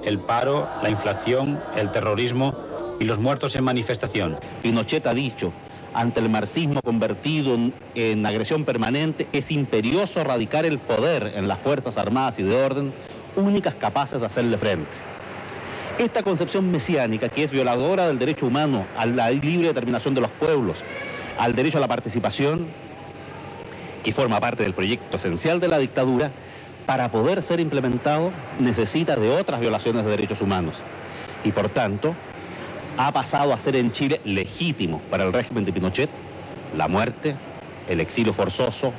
el paro, la inflación, el terrorismo y los muertos en manifestación. Pinochet ha dicho, ante el marxismo convertido en agresión permanente, es imperioso radicar el poder en las Fuerzas Armadas y de orden, únicas capaces de hacerle frente. Esta concepción mesiánica, que es violadora del derecho humano a la libre determinación de los pueblos, al derecho a la participación, que forma parte del proyecto esencial de la dictadura, para poder ser implementado necesita de otras violaciones de derechos humanos. Y por tanto, ha pasado a ser en Chile legítimo para el régimen de Pinochet la muerte, el exilio forzoso,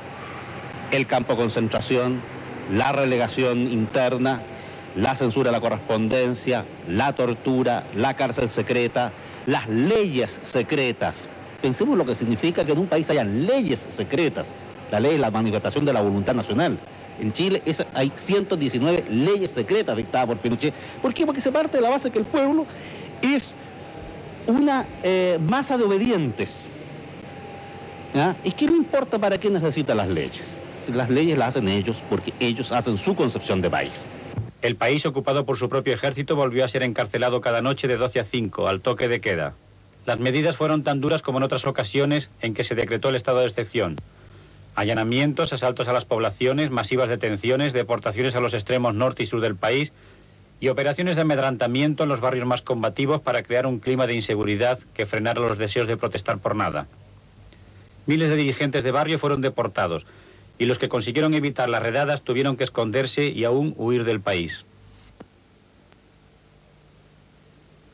el campo de concentración, la relegación interna, la censura de la correspondencia, la tortura, la cárcel secreta, las leyes secretas. Pensemos lo que significa que en un país haya leyes secretas. La ley es la manifestación de la voluntad nacional. En Chile hay 119 leyes secretas dictadas por Pinochet. ¿Por qué? Porque se parte de la base que el pueblo es una masa de obedientes. ¿Ah? ¿Y qué le importa para qué necesita las leyes? Si las leyes las hacen ellos, porque ellos hacen su concepción de país. El país, ocupado por su propio ejército, volvió a ser encarcelado cada noche de 12 a 5, al toque de queda. Las medidas fueron tan duras como en otras ocasiones en que se decretó el estado de excepción. Allanamientos, asaltos a las poblaciones, masivas detenciones, deportaciones a los extremos norte y sur del país y operaciones de amedrantamiento en los barrios más combativos para crear un clima de inseguridad que frenara los deseos de protestar por nada. Miles de dirigentes de barrio fueron deportados y los que consiguieron evitar las redadas tuvieron que esconderse y aún huir del país.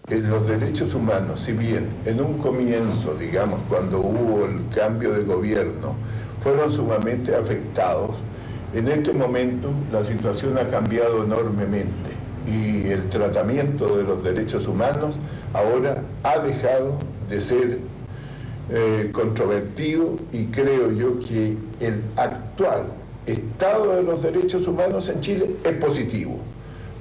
Los derechos humanos, si bien en un comienzo, digamos, cuando hubo el cambio de gobierno, fueron sumamente afectados, en este momento la situación ha cambiado enormemente y el tratamiento de los derechos humanos ahora ha dejado de ser controvertido y creo yo que el actual estado de los derechos humanos en Chile es positivo.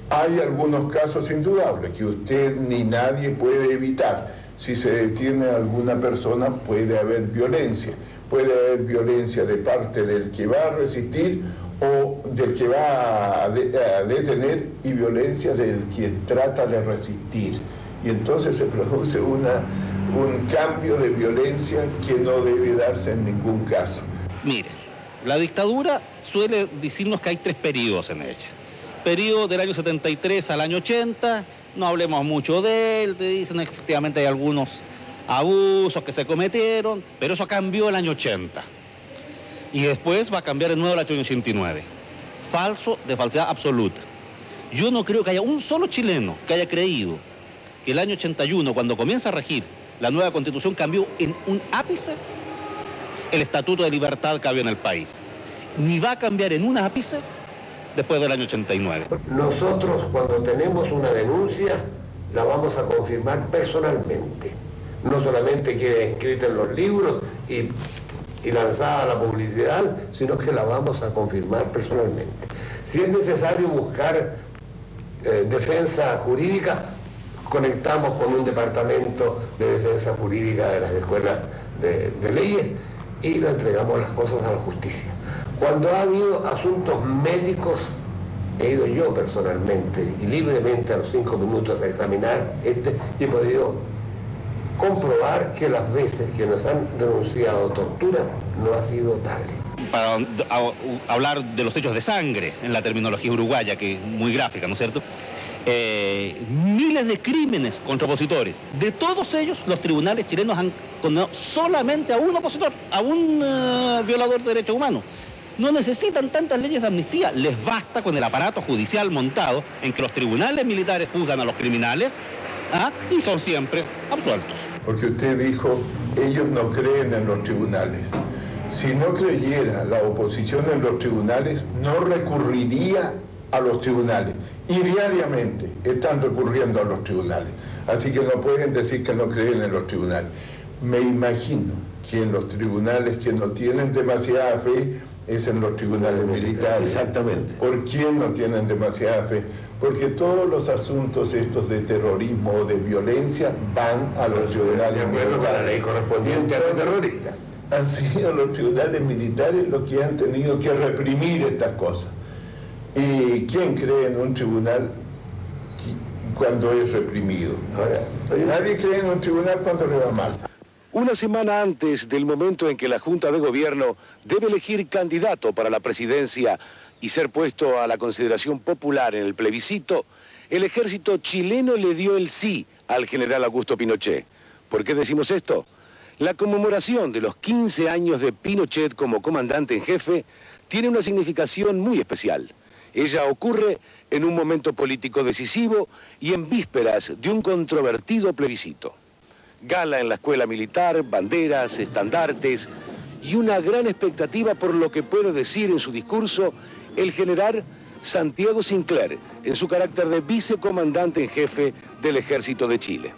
Hay algunos casos indudables que usted ni nadie puede evitar. Si se detiene a alguna persona puede haber violencia. Puede haber violencia de parte del que va a resistir o del que va a detener y violencia del que trata de resistir. Y entonces se produce un cambio de violencia que no debe darse en ningún caso. Mire, la dictadura suele decirnos que hay 3 periodos en ella. Periodo del año 73 al año 80, no hablemos mucho de él, te dicen efectivamente hay algunos abusos que se cometieron, pero eso cambió el año 80. Y después va a cambiar de nuevo el año 89. Falso de falsedad absoluta. Yo no creo que haya un solo chileno que haya creído que el año 81, cuando comienza a regir la nueva Constitución, cambió en un ápice el Estatuto de Libertad que había en el país. Ni va a cambiar en un ápice después del año 89. Nosotros, cuando tenemos una denuncia, la vamos a confirmar personalmente. No solamente quede escrita en los libros y lanzada a la publicidad, sino que la vamos a confirmar personalmente. Si es necesario buscar defensa jurídica, conectamos con un departamento de defensa jurídica de las escuelas de leyes y le entregamos las cosas a la justicia. Cuando ha habido asuntos médicos, he ido yo personalmente y libremente a los 5 minutos a examinar y he podido comprobar que las veces que nos han denunciado torturas no ha sido tal. Para hablar de los hechos de sangre en la terminología uruguaya, que es muy gráfica, ¿no es cierto? Miles de crímenes contra opositores. De todos ellos, los tribunales chilenos han condenado solamente a un opositor, a un violador de derechos humanos. No necesitan tantas leyes de amnistía, les basta con el aparato judicial montado en que los tribunales militares juzgan a los criminales y son siempre absueltos. Porque usted dijo, ellos no creen en los tribunales. Si no creyera la oposición en los tribunales, no recurriría a los tribunales. Y diariamente están recurriendo a los tribunales. Así que no pueden decir que no creen en los tribunales. Me imagino que en los tribunales que no tienen demasiada fe es en los tribunales militares. Exactamente. ¿Por qué no tienen demasiada fe? Porque todos los asuntos estos de terrorismo o de violencia van a los tribunales militares. Con la ley correspondiente a los terroristas. Han sido los tribunales militares los que han tenido que reprimir estas cosas. ¿Y quién cree en un tribunal cuando es reprimido. Nadie cree en un tribunal cuando le va mal. Una semana antes del momento en que la Junta de Gobierno debe elegir candidato para la presidencia y ser puesto a la consideración popular en el plebiscito, el ejército chileno le dio el sí al general Augusto Pinochet. ¿Por qué decimos esto? La conmemoración de los 15 años de Pinochet como comandante en jefe tiene una significación muy especial. Ella ocurre en un momento político decisivo y en vísperas de un controvertido plebiscito. Gala en la escuela militar, banderas, estandartes y una gran expectativa por lo que puede decir en su discurso el general Santiago Sinclair en su carácter de vicecomandante en jefe del Ejército de Chile.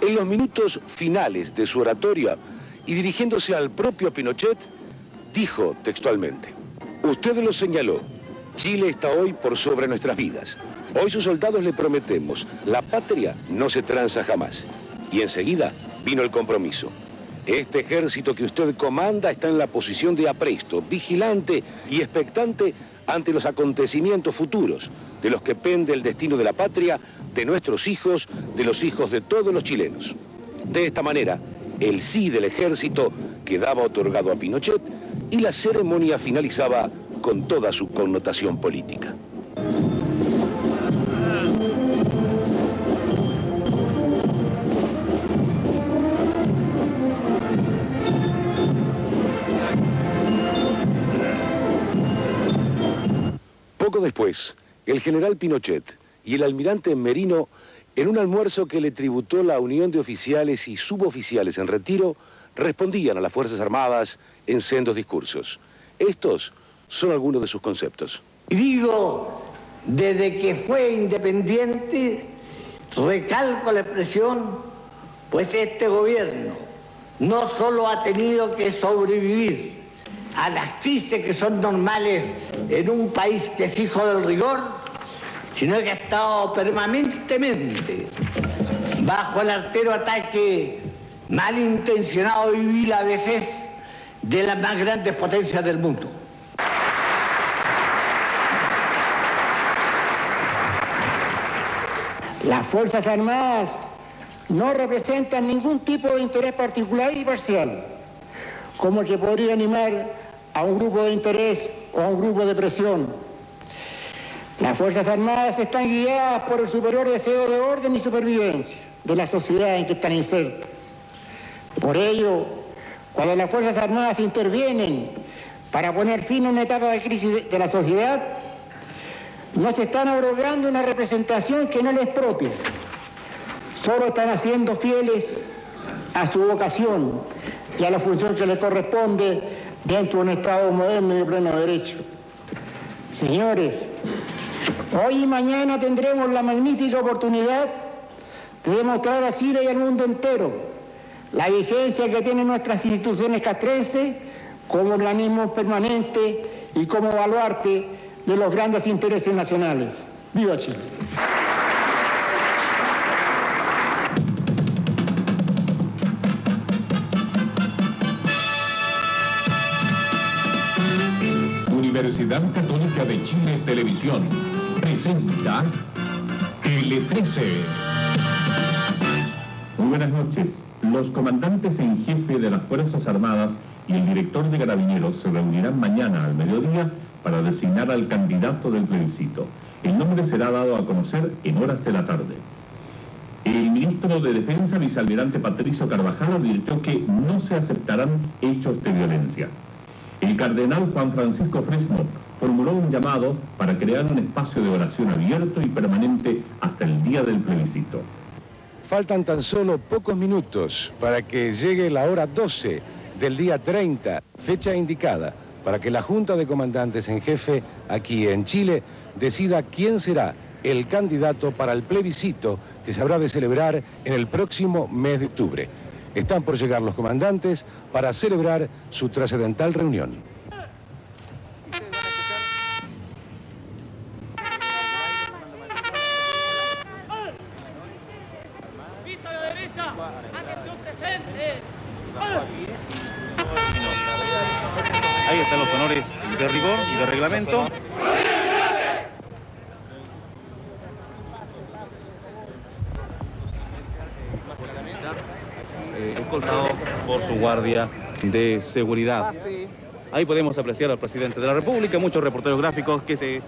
En los minutos finales de su oratoria y dirigiéndose al propio Pinochet, dijo textualmente: "Usted lo señaló, Chile está hoy por sobre nuestras vidas. Hoy sus soldados le prometemos, la patria no se tranza jamás". Y enseguida vino el compromiso. Este ejército que usted comanda está en la posición de apresto, vigilante y expectante ante los acontecimientos futuros, de los que pende el destino de la patria, de nuestros hijos, de los hijos de todos los chilenos. De esta manera, el sí del ejército quedaba otorgado a Pinochet y la ceremonia finalizaba con toda su connotación política. Poco después, el general Pinochet y el almirante Merino, en un almuerzo que le tributó la Unión de Oficiales y Suboficiales en retiro, respondían a las Fuerzas Armadas en sendos discursos. Estos son algunos de sus conceptos. Digo, desde que fue independiente, recalco la expresión, pues este gobierno no solo ha tenido que sobrevivir a las crisis que son normales en un país que es hijo del rigor, sino que ha estado permanentemente bajo el artero ataque malintencionado y vil a veces de las más grandes potencias del mundo. Las Fuerzas Armadas no representan ningún tipo de interés particular y parcial, como el que podría animar a un grupo de interés o a un grupo de presión. Las Fuerzas Armadas están guiadas por el superior deseo de orden y supervivencia de la sociedad en que están insertas. Por ello, cuando las Fuerzas Armadas intervienen para poner fin a una etapa de crisis de la sociedad, no se están abrogando una representación que no les es propia. Solo están haciendo fieles a su vocación y a la función que les corresponde dentro de un Estado moderno y de pleno derecho. Señores, hoy y mañana tendremos la magnífica oportunidad de demostrar a Chile y al mundo entero la vigencia que tienen nuestras instituciones castrenses como organismo permanente y como baluarte de los grandes intereses nacionales. ¡Viva Chile! Universidad Católica de Chile Televisión presenta Tele13. Muy buenas noches. Los comandantes en jefe de las Fuerzas Armadas y el director de Carabineros se reunirán mañana al mediodía para designar al candidato del plebiscito. El nombre será dado a conocer en horas de la tarde. El ministro de Defensa, vicealmirante Patricio Carvajal, advirtió que no se aceptarán hechos de violencia. El cardenal Juan Francisco Fresno formuló un llamado para crear un espacio de oración abierto y permanente hasta el día del plebiscito. Faltan tan solo pocos minutos para que llegue la hora 12 del día 30, fecha indicada, para que la Junta de Comandantes en Jefe aquí en Chile decida quién será el candidato para el plebiscito que se habrá de celebrar en el próximo mes de octubre. Están por llegar los comandantes para celebrar su trascendental reunión. Ahí están los honores de rigor y de reglamento. escoltado por su guardia de seguridad. Ahí podemos apreciar al presidente de la República, muchos reporteros gráficos que se...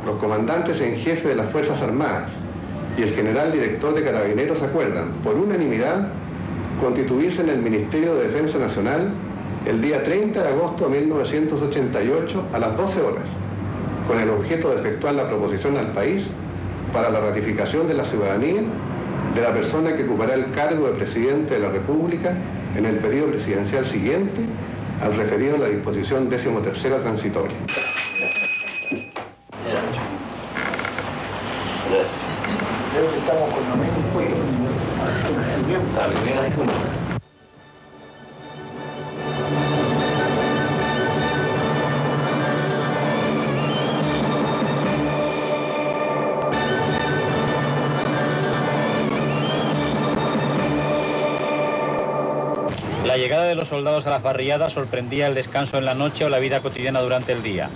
Los comandantes en jefe de las Fuerzas Armadas y el general director de Carabineros acuerdan, por unanimidad, constituirse en el Ministerio de Defensa Nacional el día 30 de agosto de 1988 a las 12 horas, con el objeto de efectuar la proposición al país para la ratificación de la ciudadanía de la persona que ocupará el cargo de presidente de la República en el periodo presidencial siguiente al referido en la disposición 13ª transitoria. La llegada de los soldados a las barriadas sorprendía el descanso en la noche o la vida cotidiana durante el día.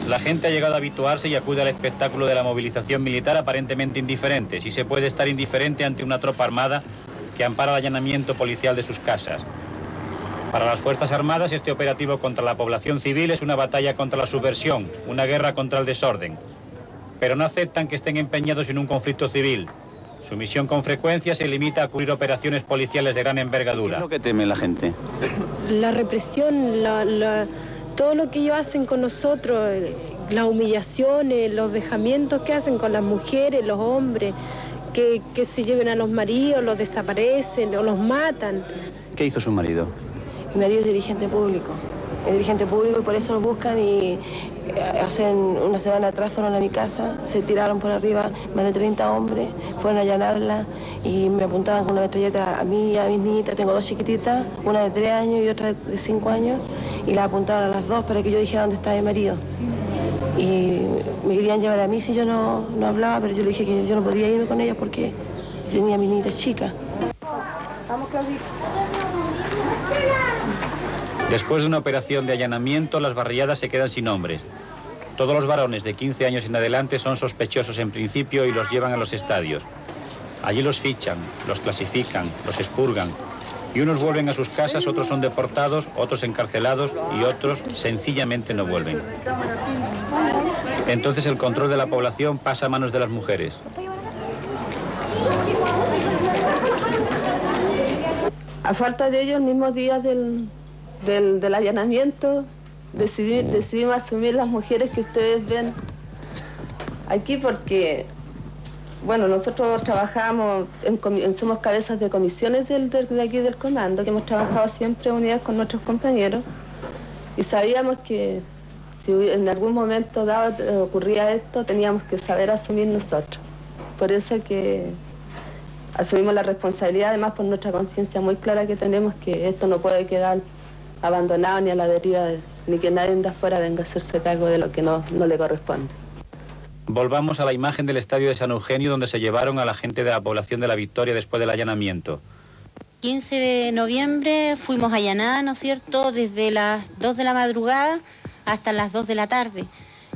La gente ha llegado a habituarse y acude al espectáculo de la movilización militar aparentemente indiferente, si se puede estar indiferente ante una tropa armada que ampara el allanamiento policial de sus casas. Para las Fuerzas Armadas, este operativo contra la población civil es una batalla contra la subversión, una guerra contra el desorden. Pero no aceptan que estén empeñados en un conflicto civil. Su misión con frecuencia se limita a cubrir operaciones policiales de gran envergadura. ¿Qué es lo que teme la gente? La represión, todo lo que ellos hacen con nosotros, las humillaciones, los vejamientos que hacen con las mujeres, los hombres, que se lleven a los maridos, los desaparecen o los matan. ¿Qué hizo su marido? Mi marido es dirigente público. Es dirigente público y por eso lo buscan y hace una semana atrás fueron a mi casa, se tiraron por arriba más de 30 hombres, fueron a allanarla y me apuntaban con una metralleta a mí y a mis niñitas. Tengo dos chiquititas, una de 3 años y otra de 5 años, y las apuntaron a las dos para que yo dijera dónde estaba mi marido. Y me querían llevar a mí si yo no hablaba, pero yo le dije que yo no podía irme con ellas porque yo tenía a mis niñitas chicas. Vamos, Claudita. Después de una operación de allanamiento, las barriadas se quedan sin hombres. Todos los varones de 15 años en adelante son sospechosos en principio y los llevan a los estadios. Allí los fichan, los clasifican, los expurgan. Y unos vuelven a sus casas, otros son deportados, otros encarcelados y otros sencillamente no vuelven. Entonces el control de la población pasa a manos de las mujeres. A falta de ellos, el mismo día del allanamiento, decidimos asumir las mujeres que ustedes ven aquí porque, bueno, nosotros trabajamos, somos cabezas de comisiones de aquí del comando, que hemos trabajado siempre unidas con nuestros compañeros y sabíamos que si en algún momento dado ocurría esto, teníamos que saber asumir nosotros. Por eso que asumimos la responsabilidad, además por nuestra conciencia muy clara que tenemos que esto no puede quedar abandonado ni a la deriva, ni que nadie de afuera venga a hacerse cargo de lo que no le corresponde. Volvamos a la imagen del estadio de San Eugenio donde se llevaron a la gente de la población de La Victoria después del allanamiento. 15 de noviembre fuimos allanadas, ¿no es cierto?, desde las 2 de la madrugada hasta las 2 de la tarde,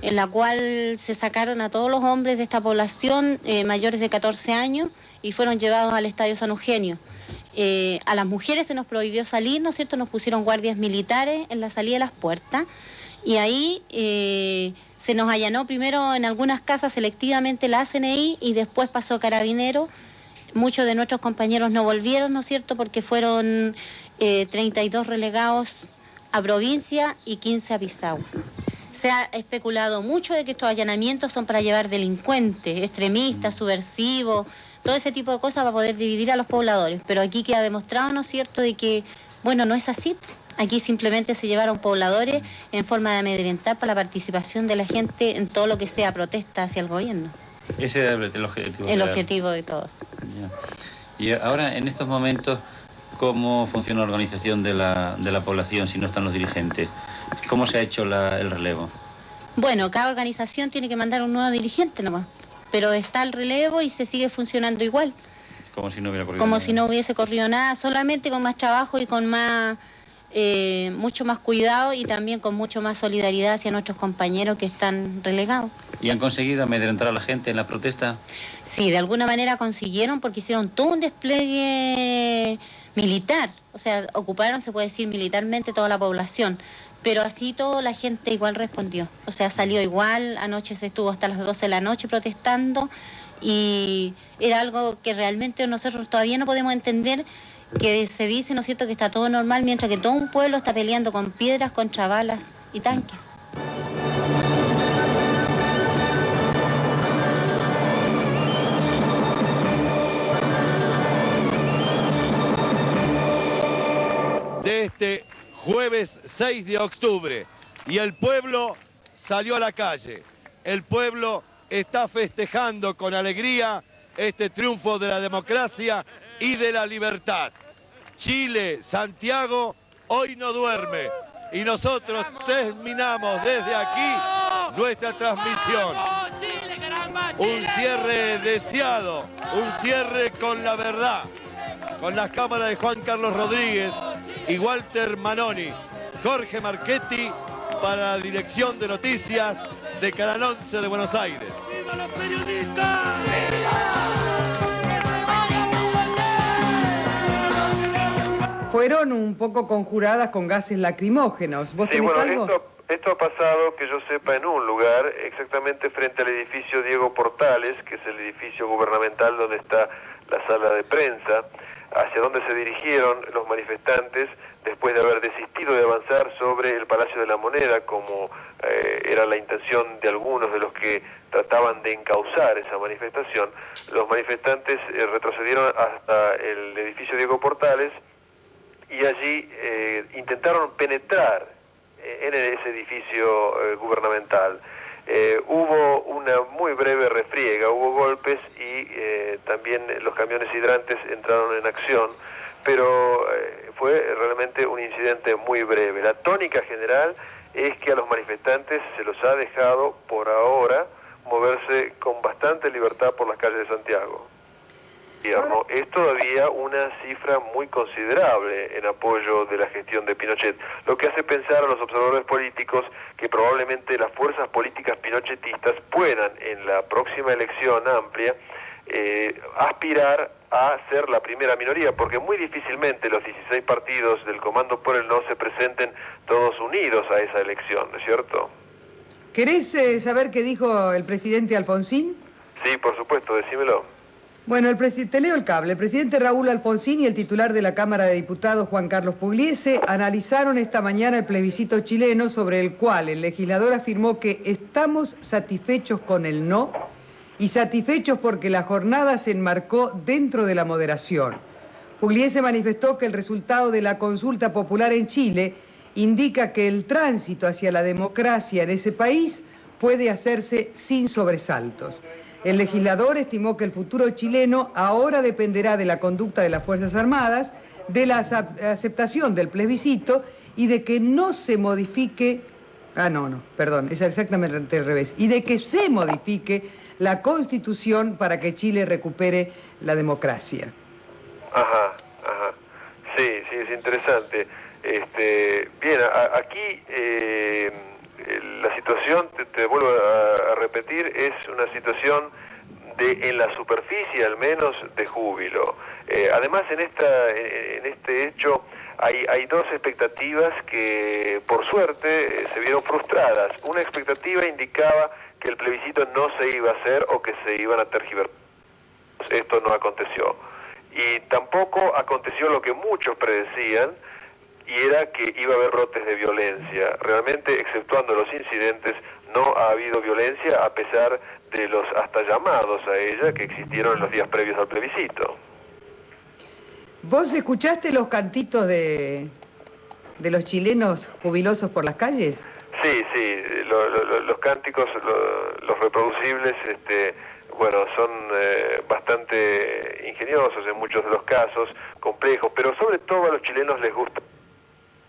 en la cual se sacaron a todos los hombres de esta población mayores de 14 años y fueron llevados al estadio San Eugenio. A las mujeres se nos prohibió salir, ¿no es cierto?, nos pusieron guardias militares en la salida de las puertas y ahí se nos allanó primero en algunas casas selectivamente la CNI y después pasó Carabineros. Muchos de nuestros compañeros no volvieron, ¿no es cierto?, porque fueron 32 relegados a provincia y 15 a Pisagua. Se ha especulado mucho de que estos allanamientos son para llevar delincuentes, extremistas, subversivos, todo ese tipo de cosas para poder dividir a los pobladores. Pero aquí queda demostrado, ¿no es cierto?, de que, bueno, no es así. Aquí simplemente se llevaron pobladores en forma de amedrentar para la participación de la gente en todo lo que sea protesta hacia el gobierno. Ese era el objetivo. El objetivo de todo. Ya. Y ahora, en estos momentos, ¿cómo funciona la organización de la población si no están los dirigentes? ¿Cómo se ha hecho el relevo? Bueno, cada organización tiene que mandar un nuevo dirigente nomás, pero está el relevo y se sigue funcionando igual. Como si no hubiera corrido Como nada. si no hubiese corrido nada, solamente con más trabajo y con más, mucho más cuidado y también con mucho más solidaridad hacia nuestros compañeros que están relegados. ¿Y han conseguido amedrentar a la gente en la protesta? Sí, de alguna manera consiguieron porque hicieron todo un despliegue militar. O sea, ocuparon, se puede decir, militarmente toda la población. Pero así todo la gente igual respondió. O sea, salió igual, anoche se estuvo hasta las 12 de la noche protestando y era algo que realmente nosotros todavía no podemos entender, que se dice, ¿no es cierto?, que está todo normal mientras que todo un pueblo está peleando con piedras contra balas y tanques. De este jueves 6 de octubre y el pueblo salió a la calle. El pueblo está festejando con alegría este triunfo de la democracia y de la libertad. Chile, Santiago, hoy no duerme y nosotros terminamos desde aquí nuestra transmisión. Un cierre deseado, un cierre con la verdad, con las cámaras de Juan Carlos Rodríguez y Walter Manoni, Jorge Marchetti para la dirección de noticias de Canal 11 de Buenos Aires. ¡Viva los periodistas! Fueron un poco conjuradas con gases lacrimógenos. ¿Vos tenés algo? Esto ha pasado, que yo sepa, en un lugar, exactamente frente al edificio Diego Portales, que es el edificio gubernamental donde está la sala de prensa, hacia donde se dirigieron los manifestantes después de haber desistido de avanzar sobre el Palacio de la Moneda, como era la intención de algunos de los que trataban de encauzar esa manifestación. Los manifestantes retrocedieron hasta el edificio Diego Portales y allí intentaron penetrar en ese edificio gubernamental. Hubo una muy breve refriega, hubo golpes y también los camiones hidrantes entraron en acción, pero fue realmente un incidente muy breve. La tónica general es que a los manifestantes se los ha dejado por ahora moverse con bastante libertad por las calles de Santiago. Es todavía una cifra muy considerable en apoyo de la gestión de Pinochet, lo que hace pensar a los observadores políticos que probablemente las fuerzas políticas pinochetistas puedan en la próxima elección amplia aspirar a ser la primera minoría, porque muy difícilmente los 16 partidos del Comando por el No se presenten todos unidos a esa elección, ¿no es cierto? ¿Querés saber qué dijo el presidente Alfonsín? Sí, por supuesto, decímelo. Bueno, te leo el cable. El presidente Raúl Alfonsín y el titular de la Cámara de Diputados, Juan Carlos Pugliese, analizaron esta mañana el plebiscito chileno, sobre el cual el legislador afirmó que estamos satisfechos con el no y satisfechos porque la jornada se enmarcó dentro de la moderación. Pugliese manifestó que el resultado de la consulta popular en Chile indica que el tránsito hacia la democracia en ese país puede hacerse sin sobresaltos. El legislador estimó que el futuro chileno ahora dependerá de la conducta de las Fuerzas Armadas, de la aceptación del plebiscito y de que no se modifique... es exactamente al revés. Y de que se modifique la Constitución para que Chile recupere la democracia. Ajá. Sí, es interesante. Bien, aquí... la situación, te vuelvo a repetir, es una situación en la superficie al menos, de júbilo. Además, en este hecho hay dos expectativas que, por suerte, se vieron frustradas. Una expectativa indicaba que el plebiscito no se iba a hacer o que se iban a tergiversar. Esto no aconteció. Y tampoco aconteció lo que muchos predecían, y era que iba a haber brotes de violencia. Realmente, exceptuando los incidentes, no ha habido violencia a pesar de los hasta llamados a ella que existieron en los días previos al plebiscito. ¿Vos escuchaste los cantitos de los chilenos jubilosos por las calles? Sí, los cánticos, los reproducibles, bueno, son bastante ingeniosos en muchos de los casos, complejos, pero sobre todo a los chilenos les gustan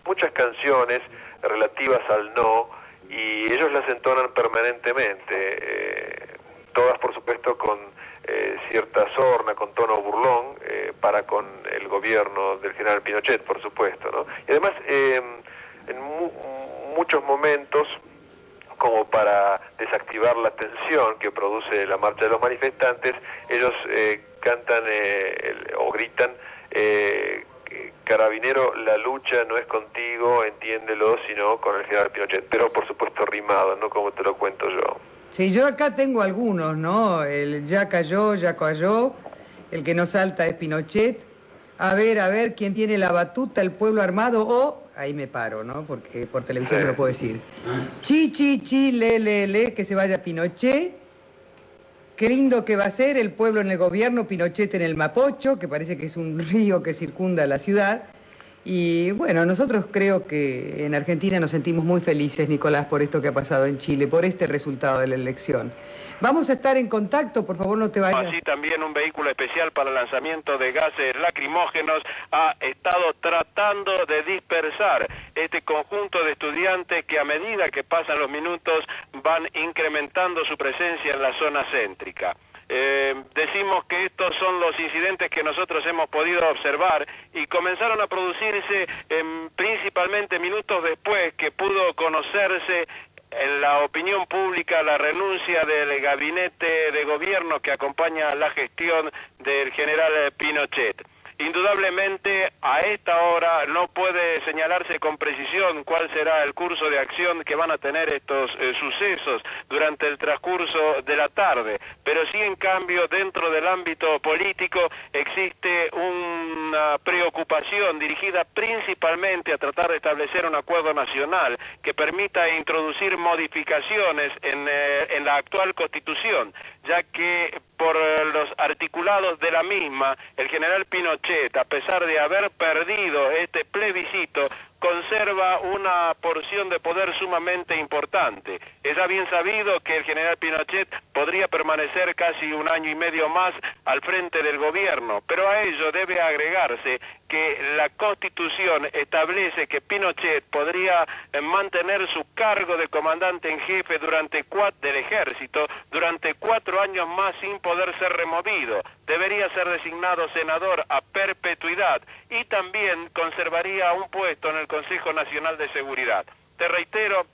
muchas canciones relativas al no, y ellos las entonan permanentemente, todas por supuesto con cierta sorna, con tono burlón, para con el gobierno del general Pinochet, por supuesto, ¿no? Y además, en muchos momentos, como para desactivar la tensión que produce la marcha de los manifestantes, ellos cantan o gritan, carabinero, la lucha no es contigo, entiéndelo, sino con el general Pinochet, pero por supuesto rimado, no como te lo cuento yo. Sí, yo acá tengo algunos, ¿no? El ya cayó, el que no salta es Pinochet. A ver, ¿quién tiene la batuta? El pueblo armado o... Ahí me paro, ¿no? Porque por televisión no lo puedo decir. Chi, le, que se vaya Pinochet. Qué lindo que va a ser el pueblo en el gobierno, Pinochet en el Mapocho, que parece que es un río que circunda la ciudad. Y bueno, nosotros creo que en Argentina nos sentimos muy felices, Nicolás, por esto que ha pasado en Chile, por este resultado de la elección. Vamos a estar en contacto, por favor no te vayas. Así también un vehículo especial para el lanzamiento de gases lacrimógenos ha estado tratando de dispersar este conjunto de estudiantes que a medida que pasan los minutos van incrementando su presencia en la zona céntrica. Decimos que estos son los incidentes que nosotros hemos podido observar y comenzaron a producirse principalmente minutos después que pudo conocerse en la opinión pública la renuncia del gabinete de gobierno que acompaña la gestión del general Pinochet. Indudablemente, a esta hora no puede señalarse con precisión cuál será el curso de acción que van a tener estos sucesos durante el transcurso de la tarde, pero sí, en cambio, dentro del ámbito político existe una preocupación dirigida principalmente a tratar de establecer un acuerdo nacional que permita introducir modificaciones en la actual Constitución, ya que por los articulados de la misma, el general Pinochet, a pesar de haber perdido este plebiscito, conserva una porción de poder sumamente importante. Es ya bien sabido que el general Pinochet podría permanecer casi un año y medio más al frente del gobierno, pero a ello debe agregarse que la Constitución establece que Pinochet podría mantener su cargo de comandante en jefe del ejército durante 4 años más sin poder ser removido. Debería ser designado senador a perpetuidad y también conservaría un puesto en el Consejo Nacional de Seguridad. Te reitero,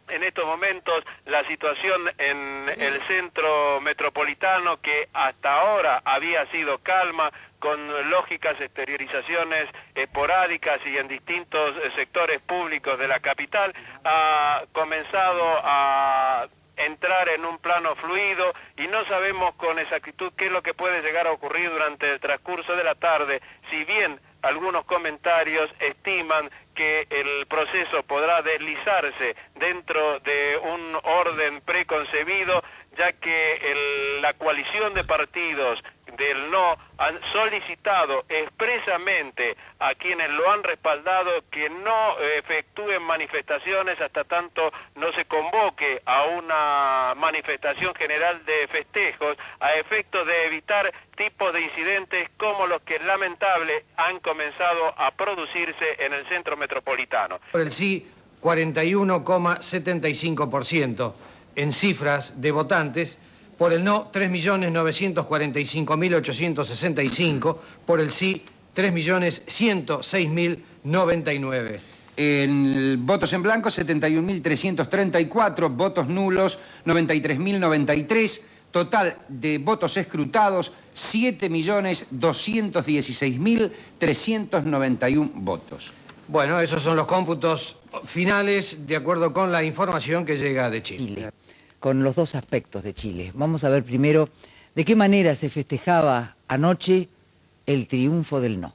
en estos momentos la situación en el centro metropolitano, que hasta ahora había sido calma, con lógicas exteriorizaciones esporádicas y en distintos sectores públicos de la capital, ha comenzado a entrar en un plano fluido y no sabemos con exactitud qué es lo que puede llegar a ocurrir durante el transcurso de la tarde, si bien algunos comentarios estiman que el proceso podrá deslizarse dentro de un orden preconcebido, ya que la coalición de partidos del no han solicitado expresamente a quienes lo han respaldado que no efectúen manifestaciones hasta tanto no se convoque a una manifestación general de festejos, a efectos de evitar tipos de incidentes como los que lamentable han comenzado a producirse en el centro metropolitano. Por el sí, 41,75%. En cifras de votantes, por el no, 3.945.865, por el sí, 3.106.099. En votos en blanco, 71.334, votos nulos, 93.093, total de votos escrutados, 7.216.391 votos. Bueno, esos son los cómputos finales de acuerdo con la información que llega de Chile. Con los dos aspectos de Chile. Vamos a ver primero de qué manera se festejaba anoche el triunfo del no.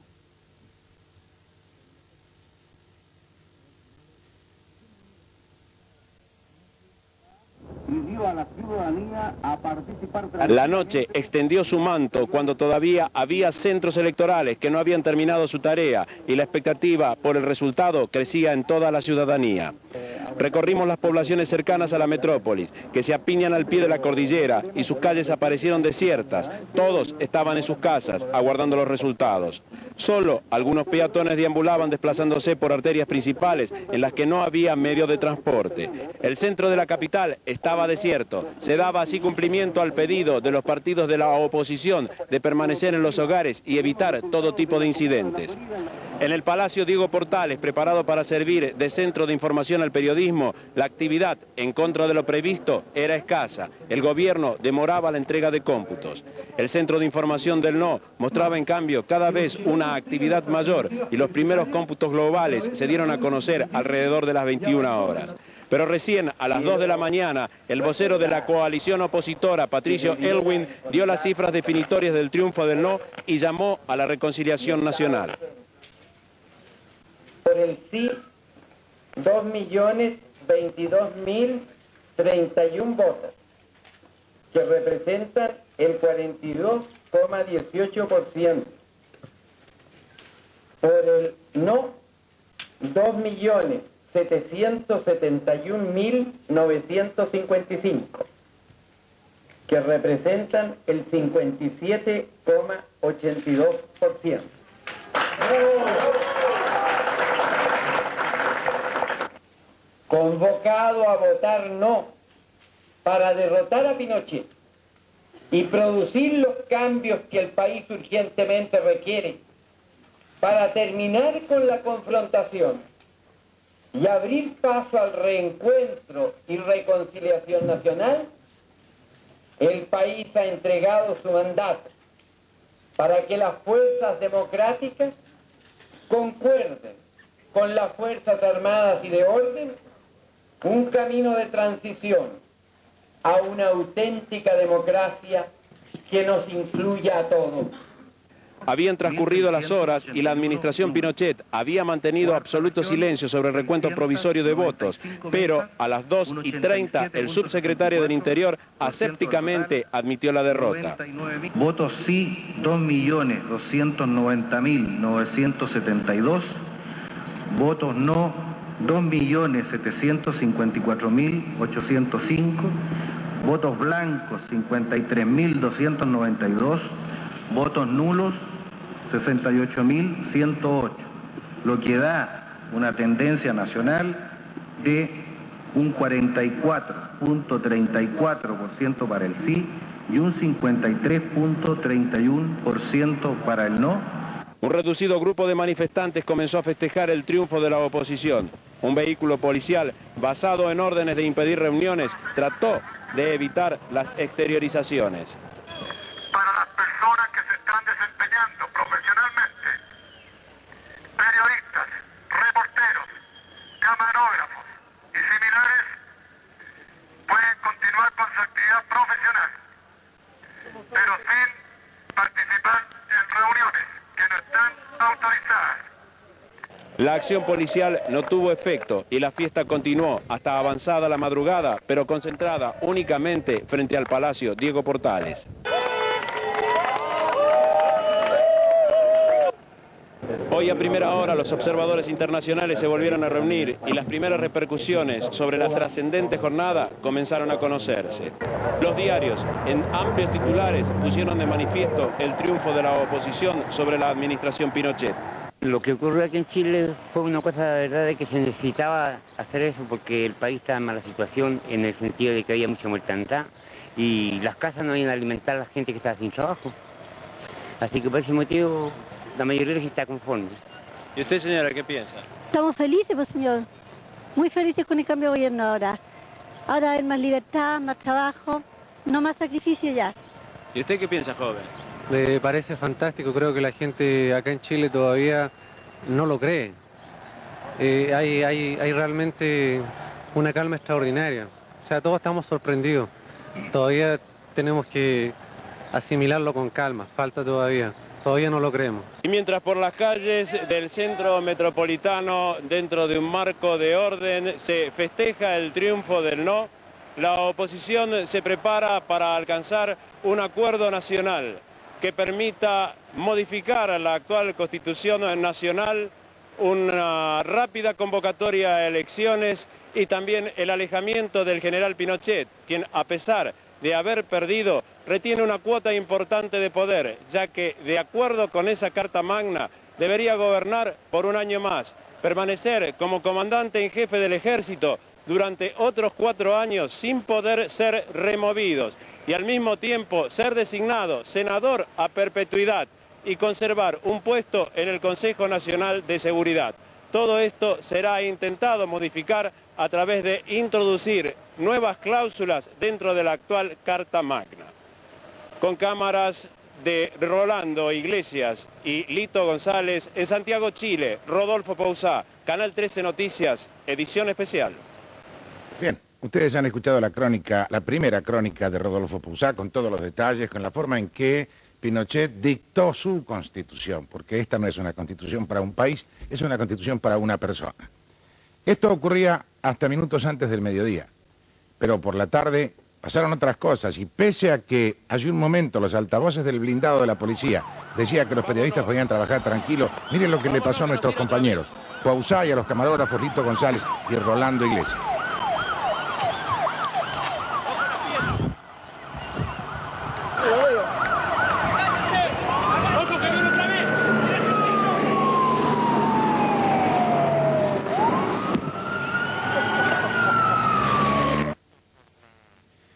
La noche extendió su manto cuando todavía había centros electorales que no habían terminado su tarea y la expectativa por el resultado crecía en toda la ciudadanía. Recorrimos las poblaciones cercanas a la metrópolis, que se apiñan al pie de la cordillera y sus calles aparecieron desiertas. Todos estaban en sus casas, aguardando los resultados. Solo algunos peatones deambulaban desplazándose por arterias principales en las que no había medio de transporte. El centro de la capital estaba desierto. Se daba así cumplimiento al pedido de los partidos de la oposición de permanecer en los hogares y evitar todo tipo de incidentes. En el Palacio Diego Portales, preparado para servir de centro de información al periodismo, la actividad en contra de lo previsto era escasa. El gobierno demoraba la entrega de cómputos. El Centro de Información del No mostraba en cambio cada vez una actividad mayor y los primeros cómputos globales se dieron a conocer alrededor de las 21 horas. Pero recién a las 2 de la mañana, el vocero de la coalición opositora, Patricio Elwin, dio las cifras definitorias del triunfo del No y llamó a la reconciliación nacional. Por el sí, 2.022.031 votos, que representan el 42,18%. Por el no, 2.771.955, que representan el 57,82%. Convocado a votar no para derrotar a Pinochet y producir los cambios que el país urgentemente requiere para terminar con la confrontación y abrir paso al reencuentro y reconciliación nacional, el país ha entregado su mandato para que las fuerzas democráticas concuerden con las Fuerzas Armadas y de orden un camino de transición a una auténtica democracia que nos incluya a todos. Habían transcurrido las horas y la administración Pinochet había mantenido absoluto silencio sobre el recuento provisorio de votos, pero a las 2:30 el subsecretario del Interior asépticamente admitió la derrota. Votos sí, 2.290.972, votos no, 2.754.805, votos blancos 53.292, votos nulos 68.108, lo que da una tendencia nacional de un 44.34% para el sí y un 53.31% para el no. Un reducido grupo de manifestantes comenzó a festejar el triunfo de la oposición. Un vehículo policial, basado en órdenes de impedir reuniones, trató de evitar las exteriorizaciones. Para las personas que se están desempeñando profesionalmente, periodistas, reporteros, camarógrafos y similares, pueden continuar con su actividad profesional, pero sin participar en reuniones que no están autorizadas. La acción policial no tuvo efecto y la fiesta continuó hasta avanzada la madrugada, pero concentrada únicamente frente al Palacio Diego Portales. Hoy a primera hora los observadores internacionales se volvieron a reunir y las primeras repercusiones sobre la trascendente jornada comenzaron a conocerse. Los diarios, en amplios titulares, pusieron de manifiesto el triunfo de la oposición sobre la administración Pinochet. Lo que ocurrió aquí en Chile fue una cosa de verdad de que se necesitaba hacer eso porque el país estaba en mala situación en el sentido de que había mucha mortandad y las casas no iban a alimentar a la gente que estaba sin trabajo. Así que por ese motivo la mayoría de la gente está conforme. ¿Y usted, señora, qué piensa? Estamos felices, pues, señor. Muy felices con el cambio de gobierno ahora. Ahora hay más libertad, más trabajo, no más sacrificio ya. ¿Y usted qué piensa, joven? Me parece fantástico, creo que la gente acá en Chile todavía no lo cree. Hay realmente una calma extraordinaria. O sea, todos estamos sorprendidos. Todavía tenemos que asimilarlo con calma, falta todavía no lo creemos. Y mientras por las calles del centro metropolitano, dentro de un marco de orden, se festeja el triunfo del no, la oposición se prepara para alcanzar un acuerdo nacional que permita modificar la actual Constitución Nacional, una rápida convocatoria a elecciones y también el alejamiento del general Pinochet, quien a pesar de haber perdido, retiene una cuota importante de poder, ya que de acuerdo con esa Carta Magna debería gobernar por un año más, permanecer como comandante en jefe del ejército durante otros 4 años sin poder ser removidos y al mismo tiempo ser designado senador a perpetuidad y conservar un puesto en el Consejo Nacional de Seguridad. Todo esto será intentado modificar a través de introducir nuevas cláusulas dentro de la actual Carta Magna. Con cámaras de Rolando Iglesias y Lito González en Santiago, Chile, Rodolfo Pousá, Canal 13 Noticias, edición especial. Bien, ustedes han escuchado la crónica, la primera crónica de Rodolfo Pousá, con todos los detalles, con la forma en que Pinochet dictó su constitución, porque esta no es una constitución para un país, es una constitución para una persona. Esto ocurría hasta minutos antes del mediodía, pero por la tarde pasaron otras cosas y pese a que hace un momento los altavoces del blindado de la policía decían que los periodistas podían trabajar tranquilos, miren lo que le pasó a nuestros compañeros, Pousá y a los camarógrafos Lito González y Rolando Iglesias.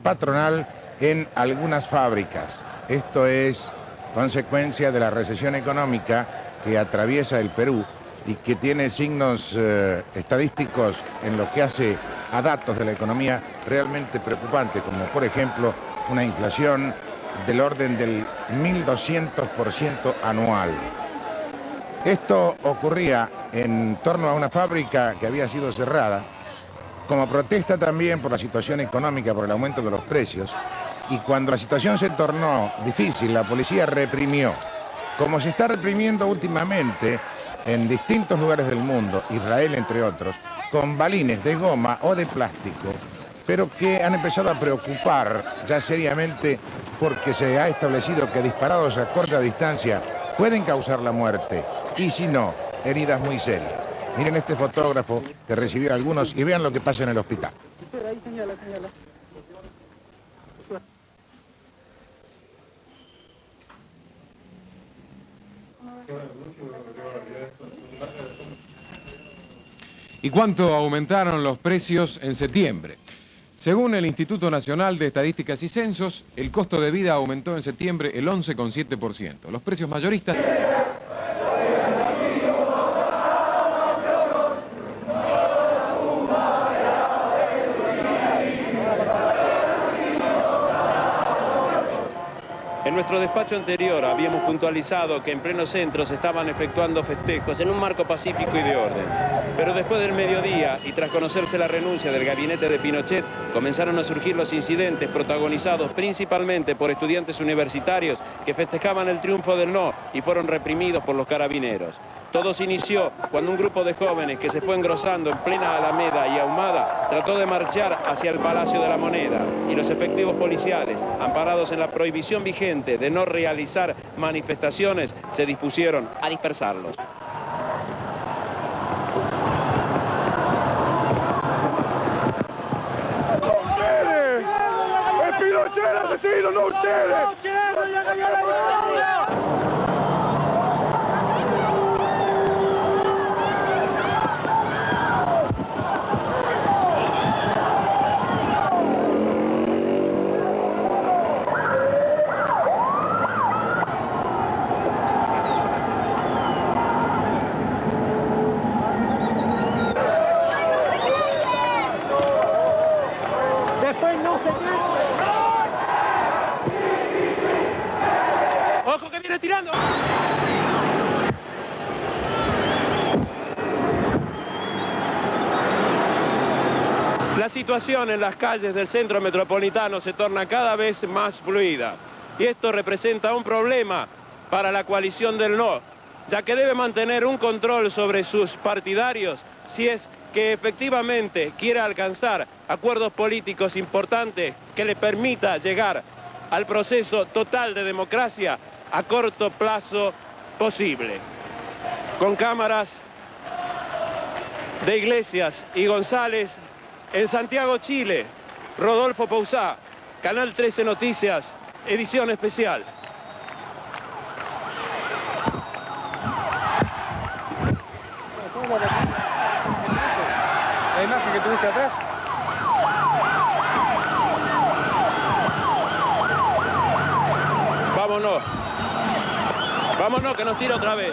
Patronal en algunas fábricas. Esto es consecuencia de la recesión económica que atraviesa el Perú y que tiene signos estadísticos en lo que hace a datos de la economía realmente preocupantes, como por ejemplo una inflación del orden del 1.200% anual. Esto ocurría en torno a una fábrica que había sido cerrada, como protesta también por la situación económica, por el aumento de los precios, y cuando la situación se tornó difícil, la policía reprimió, como se está reprimiendo últimamente en distintos lugares del mundo, Israel entre otros, con balines de goma o de plástico, pero que han empezado a preocupar ya seriamente porque se ha establecido que disparados a corta distancia pueden causar la muerte, y si no, heridas muy serias. Miren este fotógrafo que recibió a algunos y vean lo que pasa en el hospital. ¿Y cuánto aumentaron los precios en septiembre? Según el Instituto Nacional de Estadísticas y Censos, el costo de vida aumentó en septiembre el 11,7%. Los precios mayoristas... En nuestro despacho anterior habíamos puntualizado que en pleno centro se estaban efectuando festejos en un marco pacífico y de orden. Pero después del mediodía y tras conocerse la renuncia del gabinete de Pinochet, comenzaron a surgir los incidentes protagonizados principalmente por estudiantes universitarios que festejaban el triunfo del no y fueron reprimidos por los carabineros. Todo se inició cuando un grupo de jóvenes que se fue engrosando en plena Alameda y Ahumada trató de marchar hacia el Palacio de la Moneda y los efectivos policiales, amparados en la prohibición vigente de no realizar manifestaciones, se dispusieron a dispersarlos. ¡Ustedes! ¡Es Pinochet el asesino, no ustedes! ¡Ojo que viene tirando! La situación en las calles del centro metropolitano se torna cada vez más fluida. Y esto representa un problema para la coalición del no, ya que debe mantener un control sobre sus partidarios si es que efectivamente quiera alcanzar acuerdos políticos importantes que le permita llegar al proceso total de democracia a corto plazo posible. Con cámaras de Iglesias y González en Santiago, Chile, Rodolfo Pousá, Canal 13 Noticias, edición especial. La imagen que tuviste atrás. Vámonos. Vámonos que nos tira otra vez.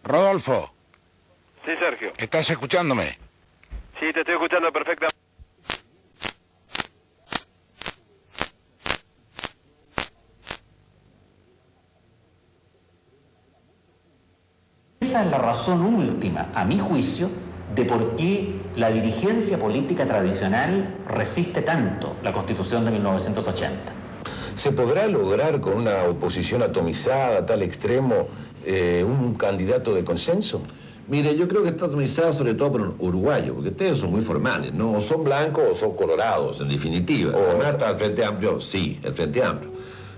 Rodolfo. Sí, Sergio. ¿Estás escuchándome? Sí, te estoy escuchando perfectamente. Esa es la razón última, a mi juicio, de por qué la dirigencia política tradicional resiste tanto la Constitución de 1980. ¿Se podrá lograr con una oposición atomizada a tal extremo un candidato de consenso? Mire, yo creo que está atomizada sobre todo por uruguayos, porque ustedes son muy formales, ¿no? O son blancos o son colorados, en definitiva. Además está el Frente Amplio, sí, el Frente Amplio.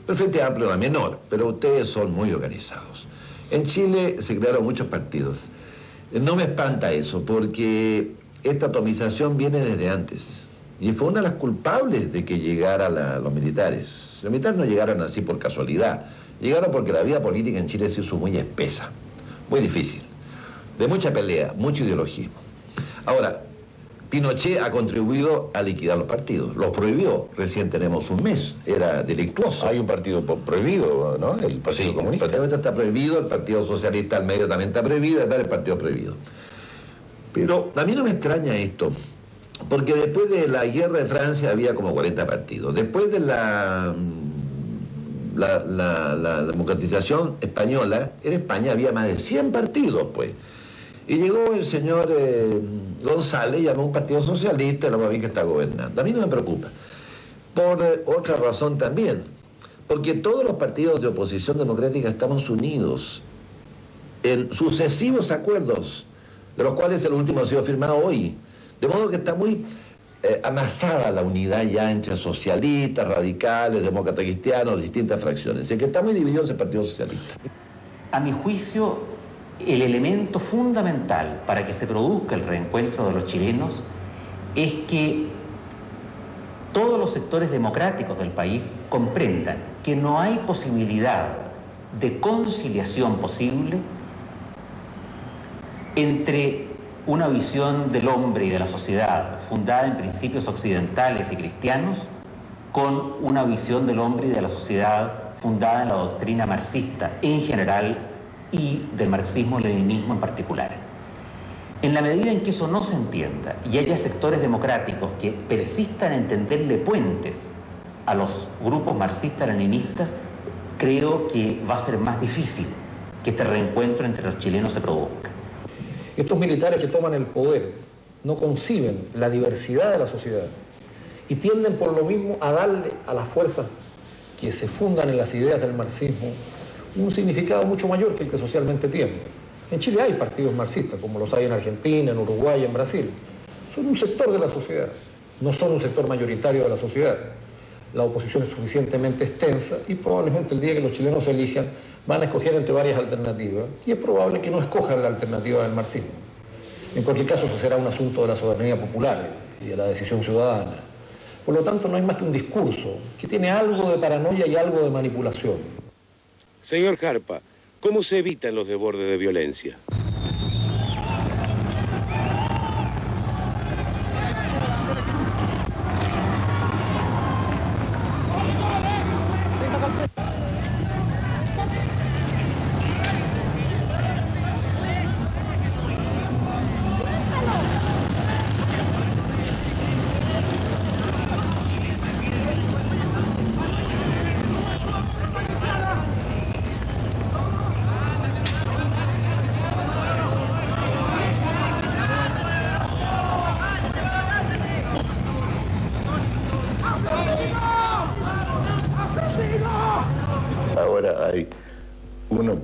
Pero el Frente Amplio era menor, pero ustedes son muy organizados. En Chile se crearon muchos partidos. No me espanta eso, porque esta atomización viene desde antes. Y fue una de las culpables de que llegaran los militares. Los militares no llegaron así por casualidad. Llegaron porque la vida política en Chile se hizo muy espesa, muy difícil, de mucha pelea, mucho ideologismo. Ahora, Pinochet ha contribuido a liquidar los partidos, los prohibió. Recién tenemos un mes, era delictuoso. Hay un partido prohibido, ¿no? El Partido Comunista. El Partido está prohibido, el Partido Socialista al medio también está prohibido, el Partido prohibido. Pero a mí no me extraña esto, porque después de la guerra de Francia había como 40 partidos. Después de la democratización española, en España había más de 100 partidos, pues. Y llegó el señor González, llamó a un partido socialista, lo más bien que está gobernando. A mí no me preocupa. Por otra razón también, porque todos los partidos de oposición democrática estamos unidos en sucesivos acuerdos, de los cuales el último ha sido firmado hoy. De modo que está muy amasada la unidad ya entre socialistas, radicales, demócratas cristianos, distintas fracciones. El que está muy dividido es el Partido Socialista. A mi juicio, el elemento fundamental para que se produzca el reencuentro de los chilenos es que todos los sectores democráticos del país comprendan que no hay posibilidad de conciliación posible entre una visión del hombre y de la sociedad fundada en principios occidentales y cristianos con una visión del hombre y de la sociedad fundada en la doctrina marxista en general y del marxismo-leninismo en particular. En la medida en que eso no se entienda y haya sectores democráticos que persistan en tenderle puentes a los grupos marxistas-leninistas, creo que va a ser más difícil que este reencuentro entre los chilenos se produzca. Estos militares que toman el poder no conciben la diversidad de la sociedad y tienden por lo mismo a darle a las fuerzas que se fundan en las ideas del marxismo un significado mucho mayor que el que socialmente tiene. En Chile hay partidos marxistas, como los hay en Argentina, en Uruguay, en Brasil. Son un sector de la sociedad, no son un sector mayoritario de la sociedad. La oposición es suficientemente extensa y probablemente el día que los chilenos se elijan van a escoger entre varias alternativas y es probable que no escojan la alternativa del marxismo. En cualquier caso, eso será un asunto de la soberanía popular y de la decisión ciudadana. Por lo tanto, no hay más que un discurso que tiene algo de paranoia y algo de manipulación. Señor Jarpa, ¿cómo se evitan los desbordes de violencia?